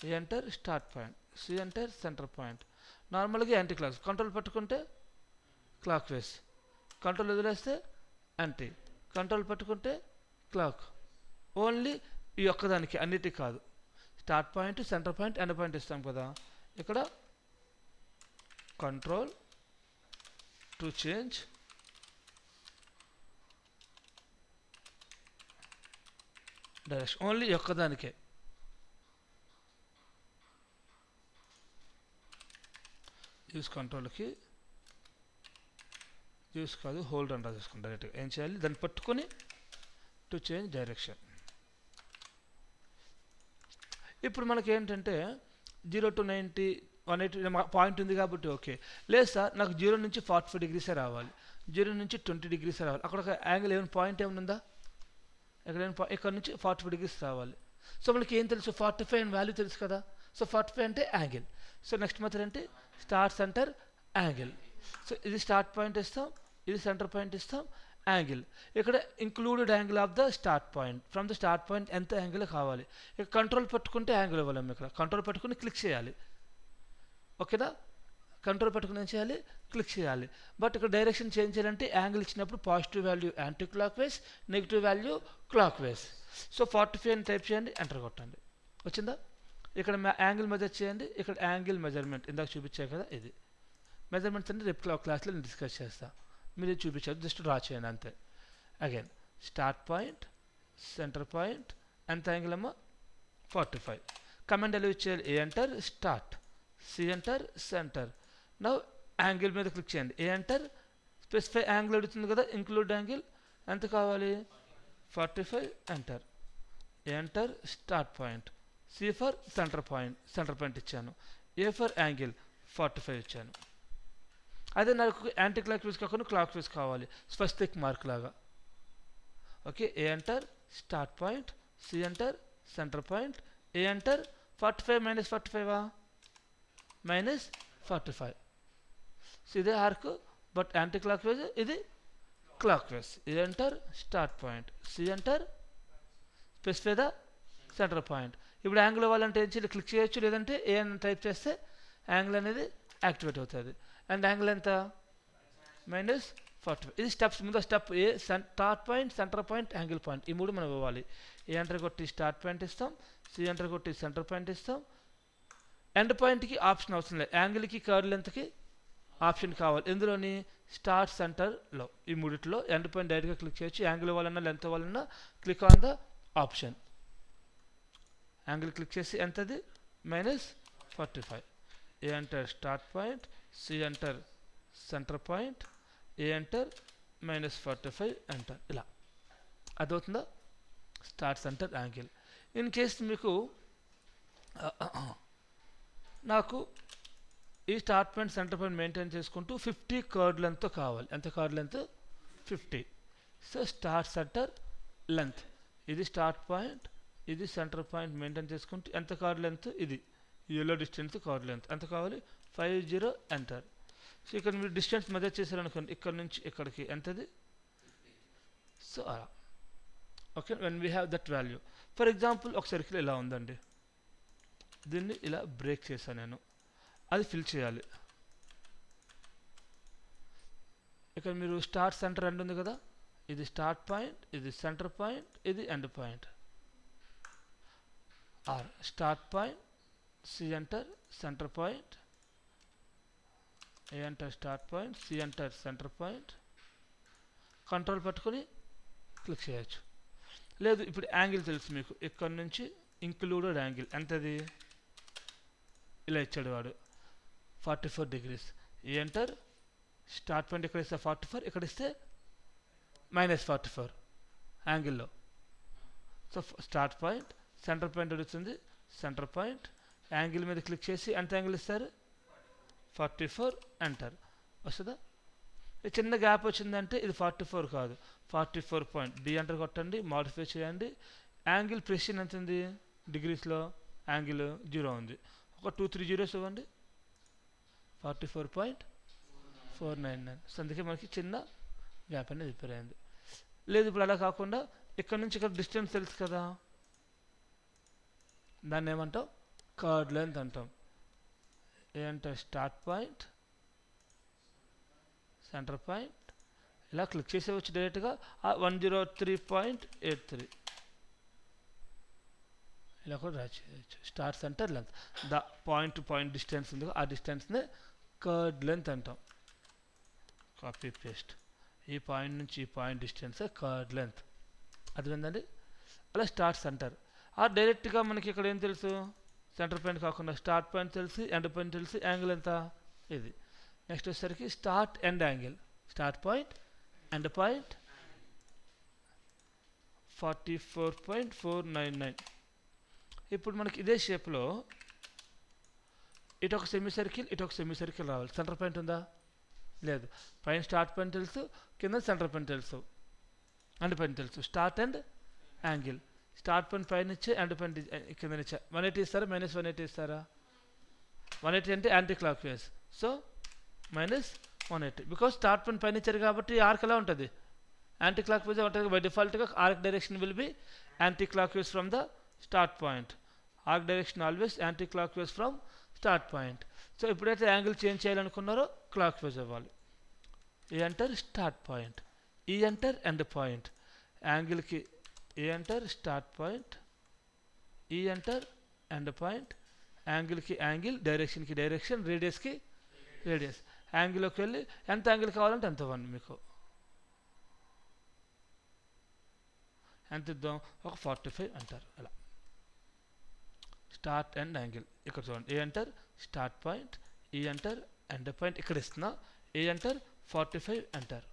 S1: A enter start point, C enter centre point, నార్మల్గా యాంటీ క్లాక్, కంట్రోల్ పట్టుకుంటే క్లాక్ వేస్, కంట్రోల్ వదిలేస్తే యాంటీ, కంట్రోల్ పట్టుకుంటే క్లాక్. ఓన్లీ ఈ ఒక్కదానికి అన్నిటికీ కాదు. Start point centre point end point ఇస్తాం కదా, ఇక్కడ control to change direction, only ఈ ఒక్కదానికే. యూస్ కంట్రోల్కి యూస్ కాదు హోల్డ్ అంటారు చూసుకోండి. డైరెక్ట్గా ఏం చేయాలి, దాన్ని పట్టుకొని టు చేంజ్ డైరెక్షన్. ఇప్పుడు మనకి ఏంటంటే 0 to 90, 180 పాయింట్ ఉంది కాబట్టి ఓకే. లేదు సార్ నాకు 0 నుంచి 45 degrees రావాలి, 0 నుంచి 20 degrees రావాలి, అక్కడ ఒక యాంగిల్ ఏమైనా పాయింట్ ఏమైనా ఉందా, ఇక్కడ నుంచి 45 degrees రావాలి. సో మనకి ఏం తెలుసు 45 అని వాల్యూ తెలుసు కదా. సో 45 అంటే యాంగిల్. సో నెక్స్ట్ మెథడ్ అంటే స్టార్ట్ సెంటర్ యాంగిల్. సో ఇది స్టార్ట్ పాయింట్ ఇస్తాం, ఇది సెంటర్ పాయింట్ ఇస్తాం, యాంగిల్ ఇక్కడ included angle of the start point, from the start point ఎంత యాంగిల్ కావాలి. ఇక్కడ కంట్రోల్ పట్టుకుంటే యాంగిల్ ఇవ్వలేము, ఇక్కడ కంట్రోల్ పట్టుకుని క్లిక్ చేయాలి ఓకేనా. కంట్రోల్ పట్టుకుని ఏం చేయాలి, క్లిక్ చేయాలి. బట్ ఇక్కడ డైరెక్షన్ చేంజ్ చేయాలంటే యాంగిల్ ఇచ్చినప్పుడు positive value anti clock wise, negative value clock wise. So 45 అని టైప్ చేయండి, ఎంటర్ కొట్టండి, వచ్చిందా. ఇక్కడ యాంగిల్ మెజర్ చేయండి, ఇక్కడ యాంగిల్ మెజర్మెంట్ ఇందాక చూపించాయి కదా, ఇది మెజర్మెంట్స్ అంటే రేపు క్లాస్లో నేను డిస్కస్ చేస్తాను, మీరు చూపించారు జస్ట్ డ్రా చేయండి అంతే. Again start point centre point ఎంత యాంగిల్ అమ్మా 45. కమాండ్ ఎలా ఇచ్చేయాలి, A enter start, C enter centre. Now angle మీద క్లిక్ చేయండి, ఏ ఎంటర్ స్పెసిఫై యాంగిల్ అడుగుతుంది కదా, ఇంక్లూడ్ యాంగిల్ ఎంత కావాలి 45, enter. A enter start point, C for centre point ఇచ్చాను, ఏ ఫర్ యాంగిల్ 45 ఇచ్చాను. అదే నాకు యాంటీ క్లాక్ వైజ్ కాకుండా క్లాక్ వైజ్ కావాలి, స్వస్తిక్ మార్క్ లాగా. Okay, A enter start point, C enter centre point, A enter 45 minus 45 minus 45. So ఇదే arc but anticlockwise, ఇది clockwise. A enter start point, C enter specify the centre point. ఇప్పుడు angle అవ్వాలంటే ఏం చేయాలి, click చేయొచ్చు, లేదంటే ఏ అని type చేస్తే యాంగిల్ అనేది యాక్టివేట్ అవుతుంది. అండ్ యాంగిల్ ఎంత మైనస్ 45. ఇది స్టెప్స్, ముందు step A start point centre point angle point, ఈ మూడు మనం ఇవ్వాలి. ఏ ఎంటర్ కొట్టి స్టార్ట్ పాయింట్ ఇస్తాం, సి ఎంటర్ కొట్టి సెంటర్ పాయింట్ ఇస్తాం. ఎండ్ పాయింట్కి ఆప్షన్ అవసరం లేదు, యాంగిల్కి కర్వ్ లెంత్కి ఆప్షన్ కావాలి. ఎందులోని స్టార్ట్ సెంటర్లో, ఈ మూడిట్లో ఎండ్ పాయింట్ డైరెక్ట్గా క్లిక్ చేయొచ్చు, యాంగిల్ ఇవ్వాలన్నా లెంత్ ఇవ్వాలన్నా click on the option. Angle click చేసి ఎంతది minus 45. A enter start point, C enter centre point, A enter minus 45, enter. ఇలా అదవుతుందా start centre angle. In case మీకు నాకు ఈ start point centre point maintain చేసుకుంటూ 50 కర్వ్ లెంత్ కావాలి. ఎంత curve length 50. So start centre length, ఇది start point, ఇది సెంటర్ పాయింట్ మెయింటైన్ చేసుకుంటే ఎంత కార్డ్ లెంత్, ఇది ఎల్లో డిస్టెన్స్ కార్డ్ లెంత్ ఎంత కావాలి 50 ఎంటర్. సో ఇక్కడ మీరు డిస్టెన్స్ మెజర్ చేశారనుకోండి ఇక్కడ నుంచి ఇక్కడికి ఎంతది, సో అలా. Okay, when we have that value. For example ఒక సర్కిల్ ఇలా ఉందండి, దీన్ని ఇలా బ్రేక్ చేశాను నేను, అది ఫిల్ చేయాలి. ఇక్కడ మీరు స్టార్ట్ సెంటర్ ఎండ్ ఉంది కదా, ఇది స్టార్ట్ పాయింట్, ఇది సెంటర్ పాయింట్, ఇది end point. Or start point, C enter centre point, A enter start point, C enter centre point. Control పట్టుకొని క్లిక్ చేయొచ్చు. లేదు ఇప్పుడు యాంగిల్ తెలుసు మీకు, ఇక్కడ నుంచి ఇంక్లూడెడ్ యాంగిల్ ఎంతది, ఇలా ఇచ్చాడు వాడు 44 degrees. ఈ ఎంటర్ స్టార్ట్ పాయింట్ ఇక్కడ ఇస్తే 44, ఇక్కడ ఇస్తే -44 యాంగిల్లో. So start point, centre point అడుగుతుంది, సెంటర్ పాయింట్, యాంగిల్ మీద క్లిక్ చేసి ఎంత యాంగిల్ ఇస్తారు 44 ఎంటర్ వస్తుందా. చిన్న గ్యాప్ వచ్చిందంటే ఇది 44 కాదు 44 పాయింట్, డి ఎంటర్ కొట్టండి, మాడిఫై చేయండి. యాంగిల్ ప్రెసిషన్ ఎంత ఉంది డిగ్రీస్లో, యాంగిల్ 0 ఉంది, ఒక 2-3 జీరోస్ ఇవ్వండి 44.499. సో అందుకే మనకి చిన్న గ్యాప్ అనేది రిపేర్ అయింది. లేదు ఇప్పుడు అలా కాకుండా ఇక్కడ నుంచి ఇక్కడ డిస్టెన్స్ తెలుసు కదా, దాన్ని ఏమంటాం కార్డ్ లెంత్ అంటాం. ఏంటంటే స్టార్ట్ పాయింట్, సెంటర్ పాయింట్, ఇలా క్లిక్ చేసేవచ్చు డైరెక్ట్గా 103.83 ఇలా కూడా డ్రా చేయవచ్చు. Start centre length, the point to point distance ఉంది ఆ డిస్టెన్స్ని కార్డ్ లెంత్ అంటాం. కాపీ పేస్ట్, ఈ పాయింట్ నుంచి ఈ పాయింట్ డిస్టెన్స్ కార్డ్ లెంత్, అది ఏంటండి. అలా స్టార్ట్ సెంటర్. ఆ డైరెక్ట్గా మనకి ఇక్కడ ఏం తెలుసు, సెంటర్ పాయింట్ కాకుండా స్టార్ట్ పాయింట్ తెలిసి, ఎండ్ పాయింట్ తెలిసి, యాంగిల్ ఎంత ఇది. నెక్స్ట్ వచ్చేసరికి start end angle, start point end point 44.499. ఇప్పుడు మనకి ఇదే షేప్లో ఇటు ఒక సెమీ సర్కిల్, ఇటు ఒక సెమీ సర్కిల్ రావాలి. సెంటర్ పాయింట్ ఉందా, లేదు. పైన స్టార్ట్ పాయింట్ తెలుసు, కింద సెంటర్ పాయింట్ తెలుసు, ఎండ్ పాయింట్ తెలుసు. Start and angle, start point పైన ఇచ్చే, ఎండ్ పాయింట్ కింద ఇచ్చా. 180 ఇస్తారా -180 ఇస్తారా, 180 అంటే anti clock wise, so -180. Because start point పైన ఇచ్చారు కాబట్టి ఆర్క్ ఎలా ఉంటుంది యాంటీ క్లాక్ వైజ్ ఉంటుంది. బై డిఫాల్ట్గా arc direction will be anti clock wise from the start point. Arc direction always anticlockwise from start point. So ఎప్పుడైతే angle change చేయాలనుకున్నారో clock wise అవ్వాలి. ఈ enter start point, E enter end point. యాంగిల్కి ఈ enter start point, E enter end point. యాంగిల్కి angle, డైరెక్షన్కి direction, రేడియస్కి radius. యాంగిల్లోకి వెళ్ళి ఎంత angle కావాలంటే అంత ఇవ్వండి. మీకు ఎంత ఇద్దాం, ఒక 45 అంటారు. అలా స్టార్ట్ అండ్ యాంగిల్ ఇక్కడ చూడండి. ఏ enter start point, E enter end point ఇక్కడ ఇస్తున్నా, ఏ ఎంటర్ 45 ఎంటర్.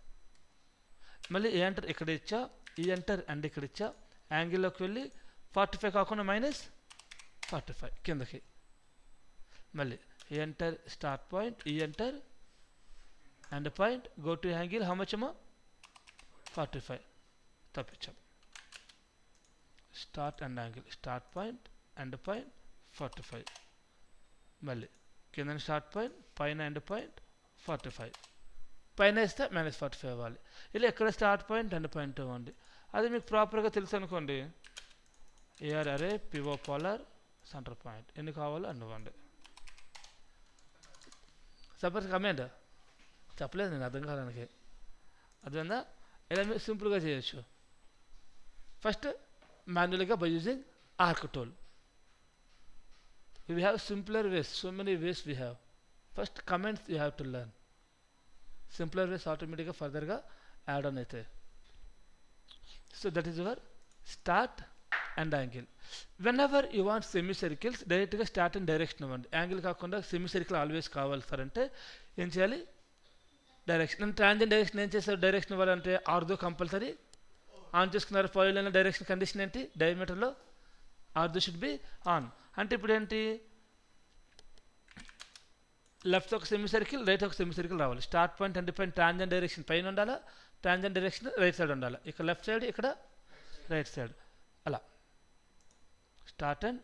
S1: మళ్ళీ ఏ ఎంటర్ ఇక్కడ ఇచ్చా, ఈ ఎంటర్ ఎండ్ ఇక్కడ ఇచ్చా. యాంగిల్లోకి వెళ్ళి 45 కాకుండా -45 కిందకి. మళ్ళీ A enter start point, E enter end point, go to angle how much అమ్మా 45 తప్పించాం. Start and angle, start point end point 45. మళ్ళీ కింద స్టార్ట్ పాయింట్, పైన ఎండ్ పాయింట్ 45. పైన ఇస్తే -45 ఇవ్వాలి. ఇలా ఎక్కడ స్టార్ట్ పాయింట్ ఎండ్ పాయింట్ ఇవ్వండి. అది మీకు ప్రాపర్గా తెలుసు అనుకోండి. ఏఆర్ అరే పివో పోలార్ సెంటర్ పాయింట్ ఎన్ని కావాలో అన్ని ఇవ్వండి. సపోజ్ కమెంట్ చెప్పలేదు నేను, అర్థం కాదానికి అర్థమైందా. ఇలా మీరు సింపుల్గా చేయొచ్చు. ఫస్ట్ మాన్యువల్గా by using arc tool. We have simpler ways, so many ways we have. First comments you have to learn. Simpler ways automatically further ga add on aithe. So that is your start and angle. Whenever you want semicircles, direct ga start and direction avandi. Angle kaakunda semicircle always kavali sir ante em cheyali direction and tangent direction em chesaru direction avvalante ortho compulsory on cheskunnaru polyline direction condition enti diameter lo ortho should be on. అంటే ఇప్పుడు ఏంటి, left ఒక semicircle, right ఒక semicircle రావాలి. Start point end point tangent direction పైన ఉండాలా, tangent direction right side ఉండాలి. ఇక్కడ లెఫ్ట్ సైడ్, ఇక్కడ రైట్ సైడ్. అలా start and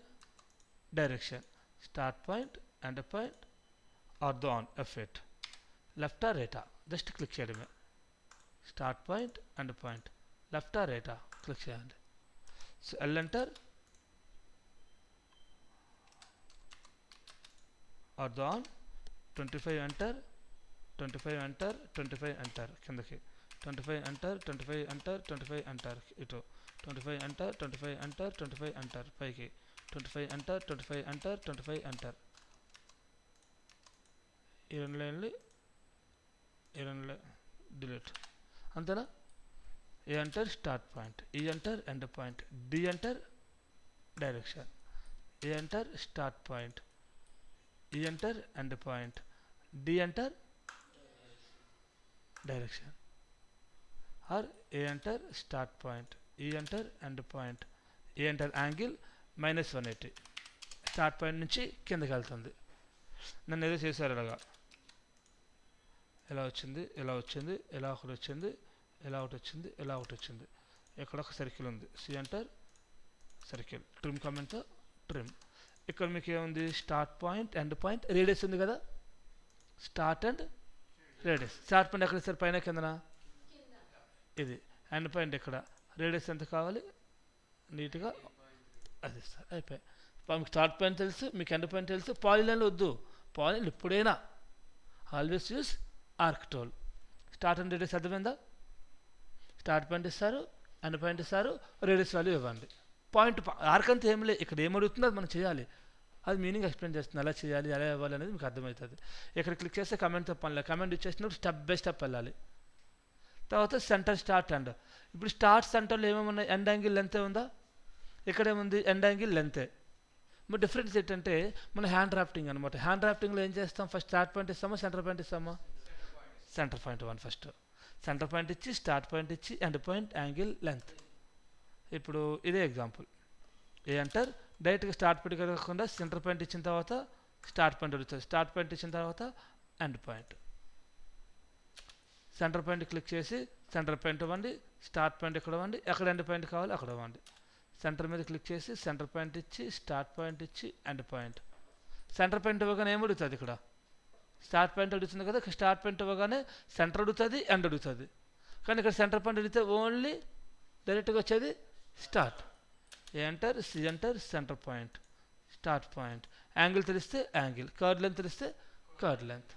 S1: direction, start point, end point, ortho on effect, లెఫ్టా రైటా జస్ట్ క్లిక్ చేయడమే. స్టార్ట్ పాయింట్, ఎండ్ పాయింట్, లెఫ్టా రైటా క్లిక్ చేయండి. So L enter, ortho on, 25 enter, 25 enter, 25 enter కిందకి, 25 ఎంటర్, 25 ఎంటర్, 25 ఎంటర్ ఇటు, 25 ఎంటర్, 25 ఎంటర్, 25 ఎంటర్ పైకి, 25 enter, 25 enter, 25 enter. ఈ రెండు లైన్లు డిలీట్. అంతేనా? A enter start point, E enter end point, D enter direction, A enter start point, E enter end point, D enter direction, R A enter start point, E enter end point, A enter angle -180 start point నుంచి కిందకి వెళ్తుంది. నన్ను ఏదో చేశారు ఇలాగా, ఎలా వచ్చింది, ఎలా వచ్చింది, ఎలా ఒకటి వచ్చింది, ఎలా ఒకటి వచ్చింది, ఎలా ఒకటి వచ్చింది. ఇక్కడ ఒక సర్కిల్ ఉంది, C enter circle, trim command trim. ఇక్కడ మీకు ఏముంది, start point, end point, radius ఉంది కదా, start and radius. Start point ఎక్కడ ఇస్తారు, పైన కిందనా? ఇది. ఎండ్ పాయింట్ ఇక్కడ, రేడియస్ ఎంత కావాలి, నీట్గా అది ఇస్తారు, అయిపోయి. మీకు స్టార్ట్ పాయింట్ తెలుసు, మీకు ఎండ్ పాయింట్ తెలుసు. పాలిలైన్లు వద్దు, పాలిలైన్ ఎప్పుడైనా always use arc tool. Start and radius అర్థమైందా? స్టార్ట్ పాయింట్ ఇస్తారు, ఎండ్ పాయింట్ ఇస్తారు, రేడియస్ వాల్యూ ఇవ్వండి. పాయింట్ ఆర్క్ అంతా ఏం లేదు, ఇక్కడ ఏం అడుగుతుందో అది మనం చేయాలి. అది మీనింగ్ ఎక్స్ప్లెయిన్ చేస్తుంది, ఎలా చేయాలి, ఎలా ఇవ్వాలి అనేది మీకు అర్థమవుతుంది. ఇక్కడ క్లిక్ చేస్తే కమెంట్తో పనిలేదు, కమెంట్ ఇచ్చేసినప్పుడు స్టెప్ బై స్టెప్ వెళ్ళాలి. తర్వాత సెంటర్ స్టార్ట్ ఎండ్. ఇప్పుడు స్టార్ట్ సెంటర్లో ఏమేమి ఉన్నాయి, ఎండ్ యాంగిల్ లెంతే ఉందా, ఇక్కడ ఏముంది ఎండ్ యాంగిల్ లెంతే. మరి డిఫరెన్స్ ఏంటంటే మన హ్యాండ్ డ్రాఫ్టింగ్ అనమాట. హ్యాండ్ డ్రాఫ్టింగ్లో ఏం చేస్తాం, ఫస్ట్ స్టార్ట్ పాయింట్ ఇస్తామా, సెంటర్ పాయింట్ ఇస్తామా? Centre point one first. Centre point ఇచ్చి, స్టార్ట్ పాయింట్ ఇచ్చి, ఎండ్ పాయింట్, యాంగిల్, లెంత్. ఇప్పుడు ఇదే ఎగ్జాంపుల్, ఏ అంటారు డైరెక్ట్గా స్టార్ట్ పాయింట్ కాకుండా సెంటర్ పాయింట్ ఇచ్చిన తర్వాత స్టార్ట్ పాయింట్ అడుగుతుంది, స్టార్ట్ పాయింట్ ఇచ్చిన తర్వాత end point. Centre point click చేసి సెంటర్ పాయింట్ ఇవ్వండి, స్టార్ట్ పాయింట్ ఇక్కడ ఇవ్వండి, ఎక్కడ ఎండ్ పాయింట్ కావాలి అక్కడ ఇవ్వండి. సెంటర్ మీద క్లిక్ చేసి సెంటర్ పాయింట్ ఇచ్చి, స్టార్ట్ పాయింట్ ఇచ్చి, ఎండ్ పాయింట్. సెంటర్ పాయింట్ ఇవ్వగానే ఏం అడుగుతుంది, ఇక్కడ స్టార్ట్ పాయింట్ అడుగుతుంది కదా, ఇక్కడ స్టార్ట్ పాయింట్ ఇవ్వగానే సెంటర్ అడుగుతుంది, ఎండ్ అడుగుతుంది. కానీ ఇక్కడ సెంటర్ పాయింట్ అడిగితే ఓన్లీ డైరెక్ట్గా వచ్చేది start. A enter, C enter, centre point, start point. Angle తెలిస్తే యాంగిల్, కర్డ్ లెంత్ తెలిస్తే కర్డ్ లెంత్.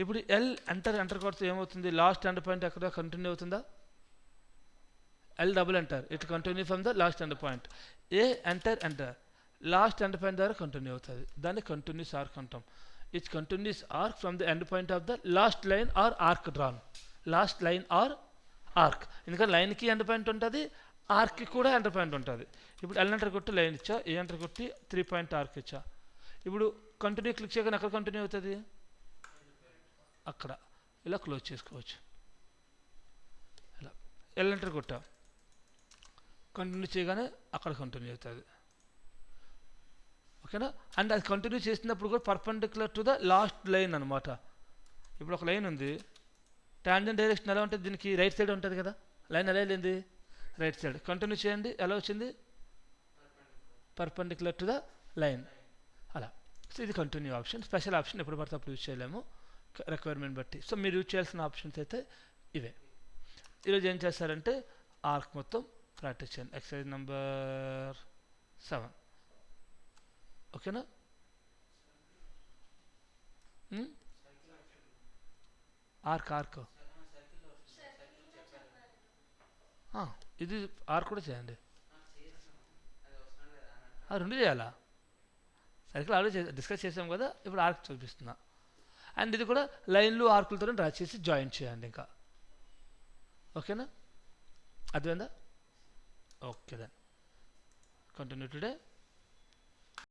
S1: ఇప్పుడు ఎల్ ఎంటర్ కొడితే ఏమవుతుంది, లాస్ట్ ఎండ్ పాయింట్ ఎక్కడ కంటిన్యూ అవుతుందా, L double enter, it continue from the last end point. A enter last end point ద్వారా continue అవుతుంది, దాన్ని కంటిన్యూస్ ఆర్క్ అంటాం. It's continuous arc from the end point of the last line or arc drawn. Last line or arc, ఎందుకంటే లైన్కి end point ఉంటుంది, ఆర్క్కి కూడా end point ఉంటుంది. ఇప్పుడు ఎల్ ఎంటర్ కొట్టి లైన్ ఇచ్చా, ఏ ఎంటర్ కొట్టి 3 పాయింట్ ఆర్క్ ఇచ్చా. ఇప్పుడు కంటిన్యూ క్లిక్ చేయగానే ఎక్కడ కంటిన్యూ అవుతుంది, అక్కడ. ఇలా క్లోజ్ చేసుకోవచ్చు. ఇలా ఎల్ ఎంటర్ కొట్టా, కంటిన్యూ చేయగానే అక్కడ కంటిన్యూ అవుతుంది. ఓకేనా? అండ్ అది కంటిన్యూ చేసినప్పుడు కూడా perpendicular to the last line అనమాట. ఇప్పుడు ఒక లైన్ ఉంది, టాంజెంట్ డైరెక్షన్ ఎలా ఉంటుంది, దీనికి రైట్ సైడ్ ఉంటుంది కదా, లైన్ ఎలా వెళ్ళింది రైట్ సైడ్. కంటిన్యూ చేయండి, ఎలా వచ్చింది పర్పెండిక్యులర్ టు ద లైన్, అలా. సో ఇది కంటిన్యూ ఆప్షన్. స్పెషల్ ఆప్షన్ ఎప్పుడు పడితే అప్పుడు యూజ్ చేయలేము, రిక్వైర్మెంట్ బట్టి. సో మీరు యూజ్ చేయాల్సిన ఆప్షన్స్ అయితే ఇవే. ఈరోజు ఏం చేస్తారంటే ఆర్క్ మొత్తం ప్రాక్టీస్ చేయండి, ఎక్సర్సైజ్ నెంబర్ 7. ఓకేనా? ఆర్క్ ఇది ఆర్క్ కూడా చేయండి, రెండు చేయాలా? సర్కిల్ ఆల్రెడీ డిస్కస్ చేసాం కదా, ఇప్పుడు ఆర్క్ చూపిస్తున్నా. అండ్ ఇది కూడా లైన్లు ఆర్కులతో డ్రా చేసి జాయిన్ చేయండి ఇంకా. ఓకేనా? అర్థమైందా? Okay then continue today.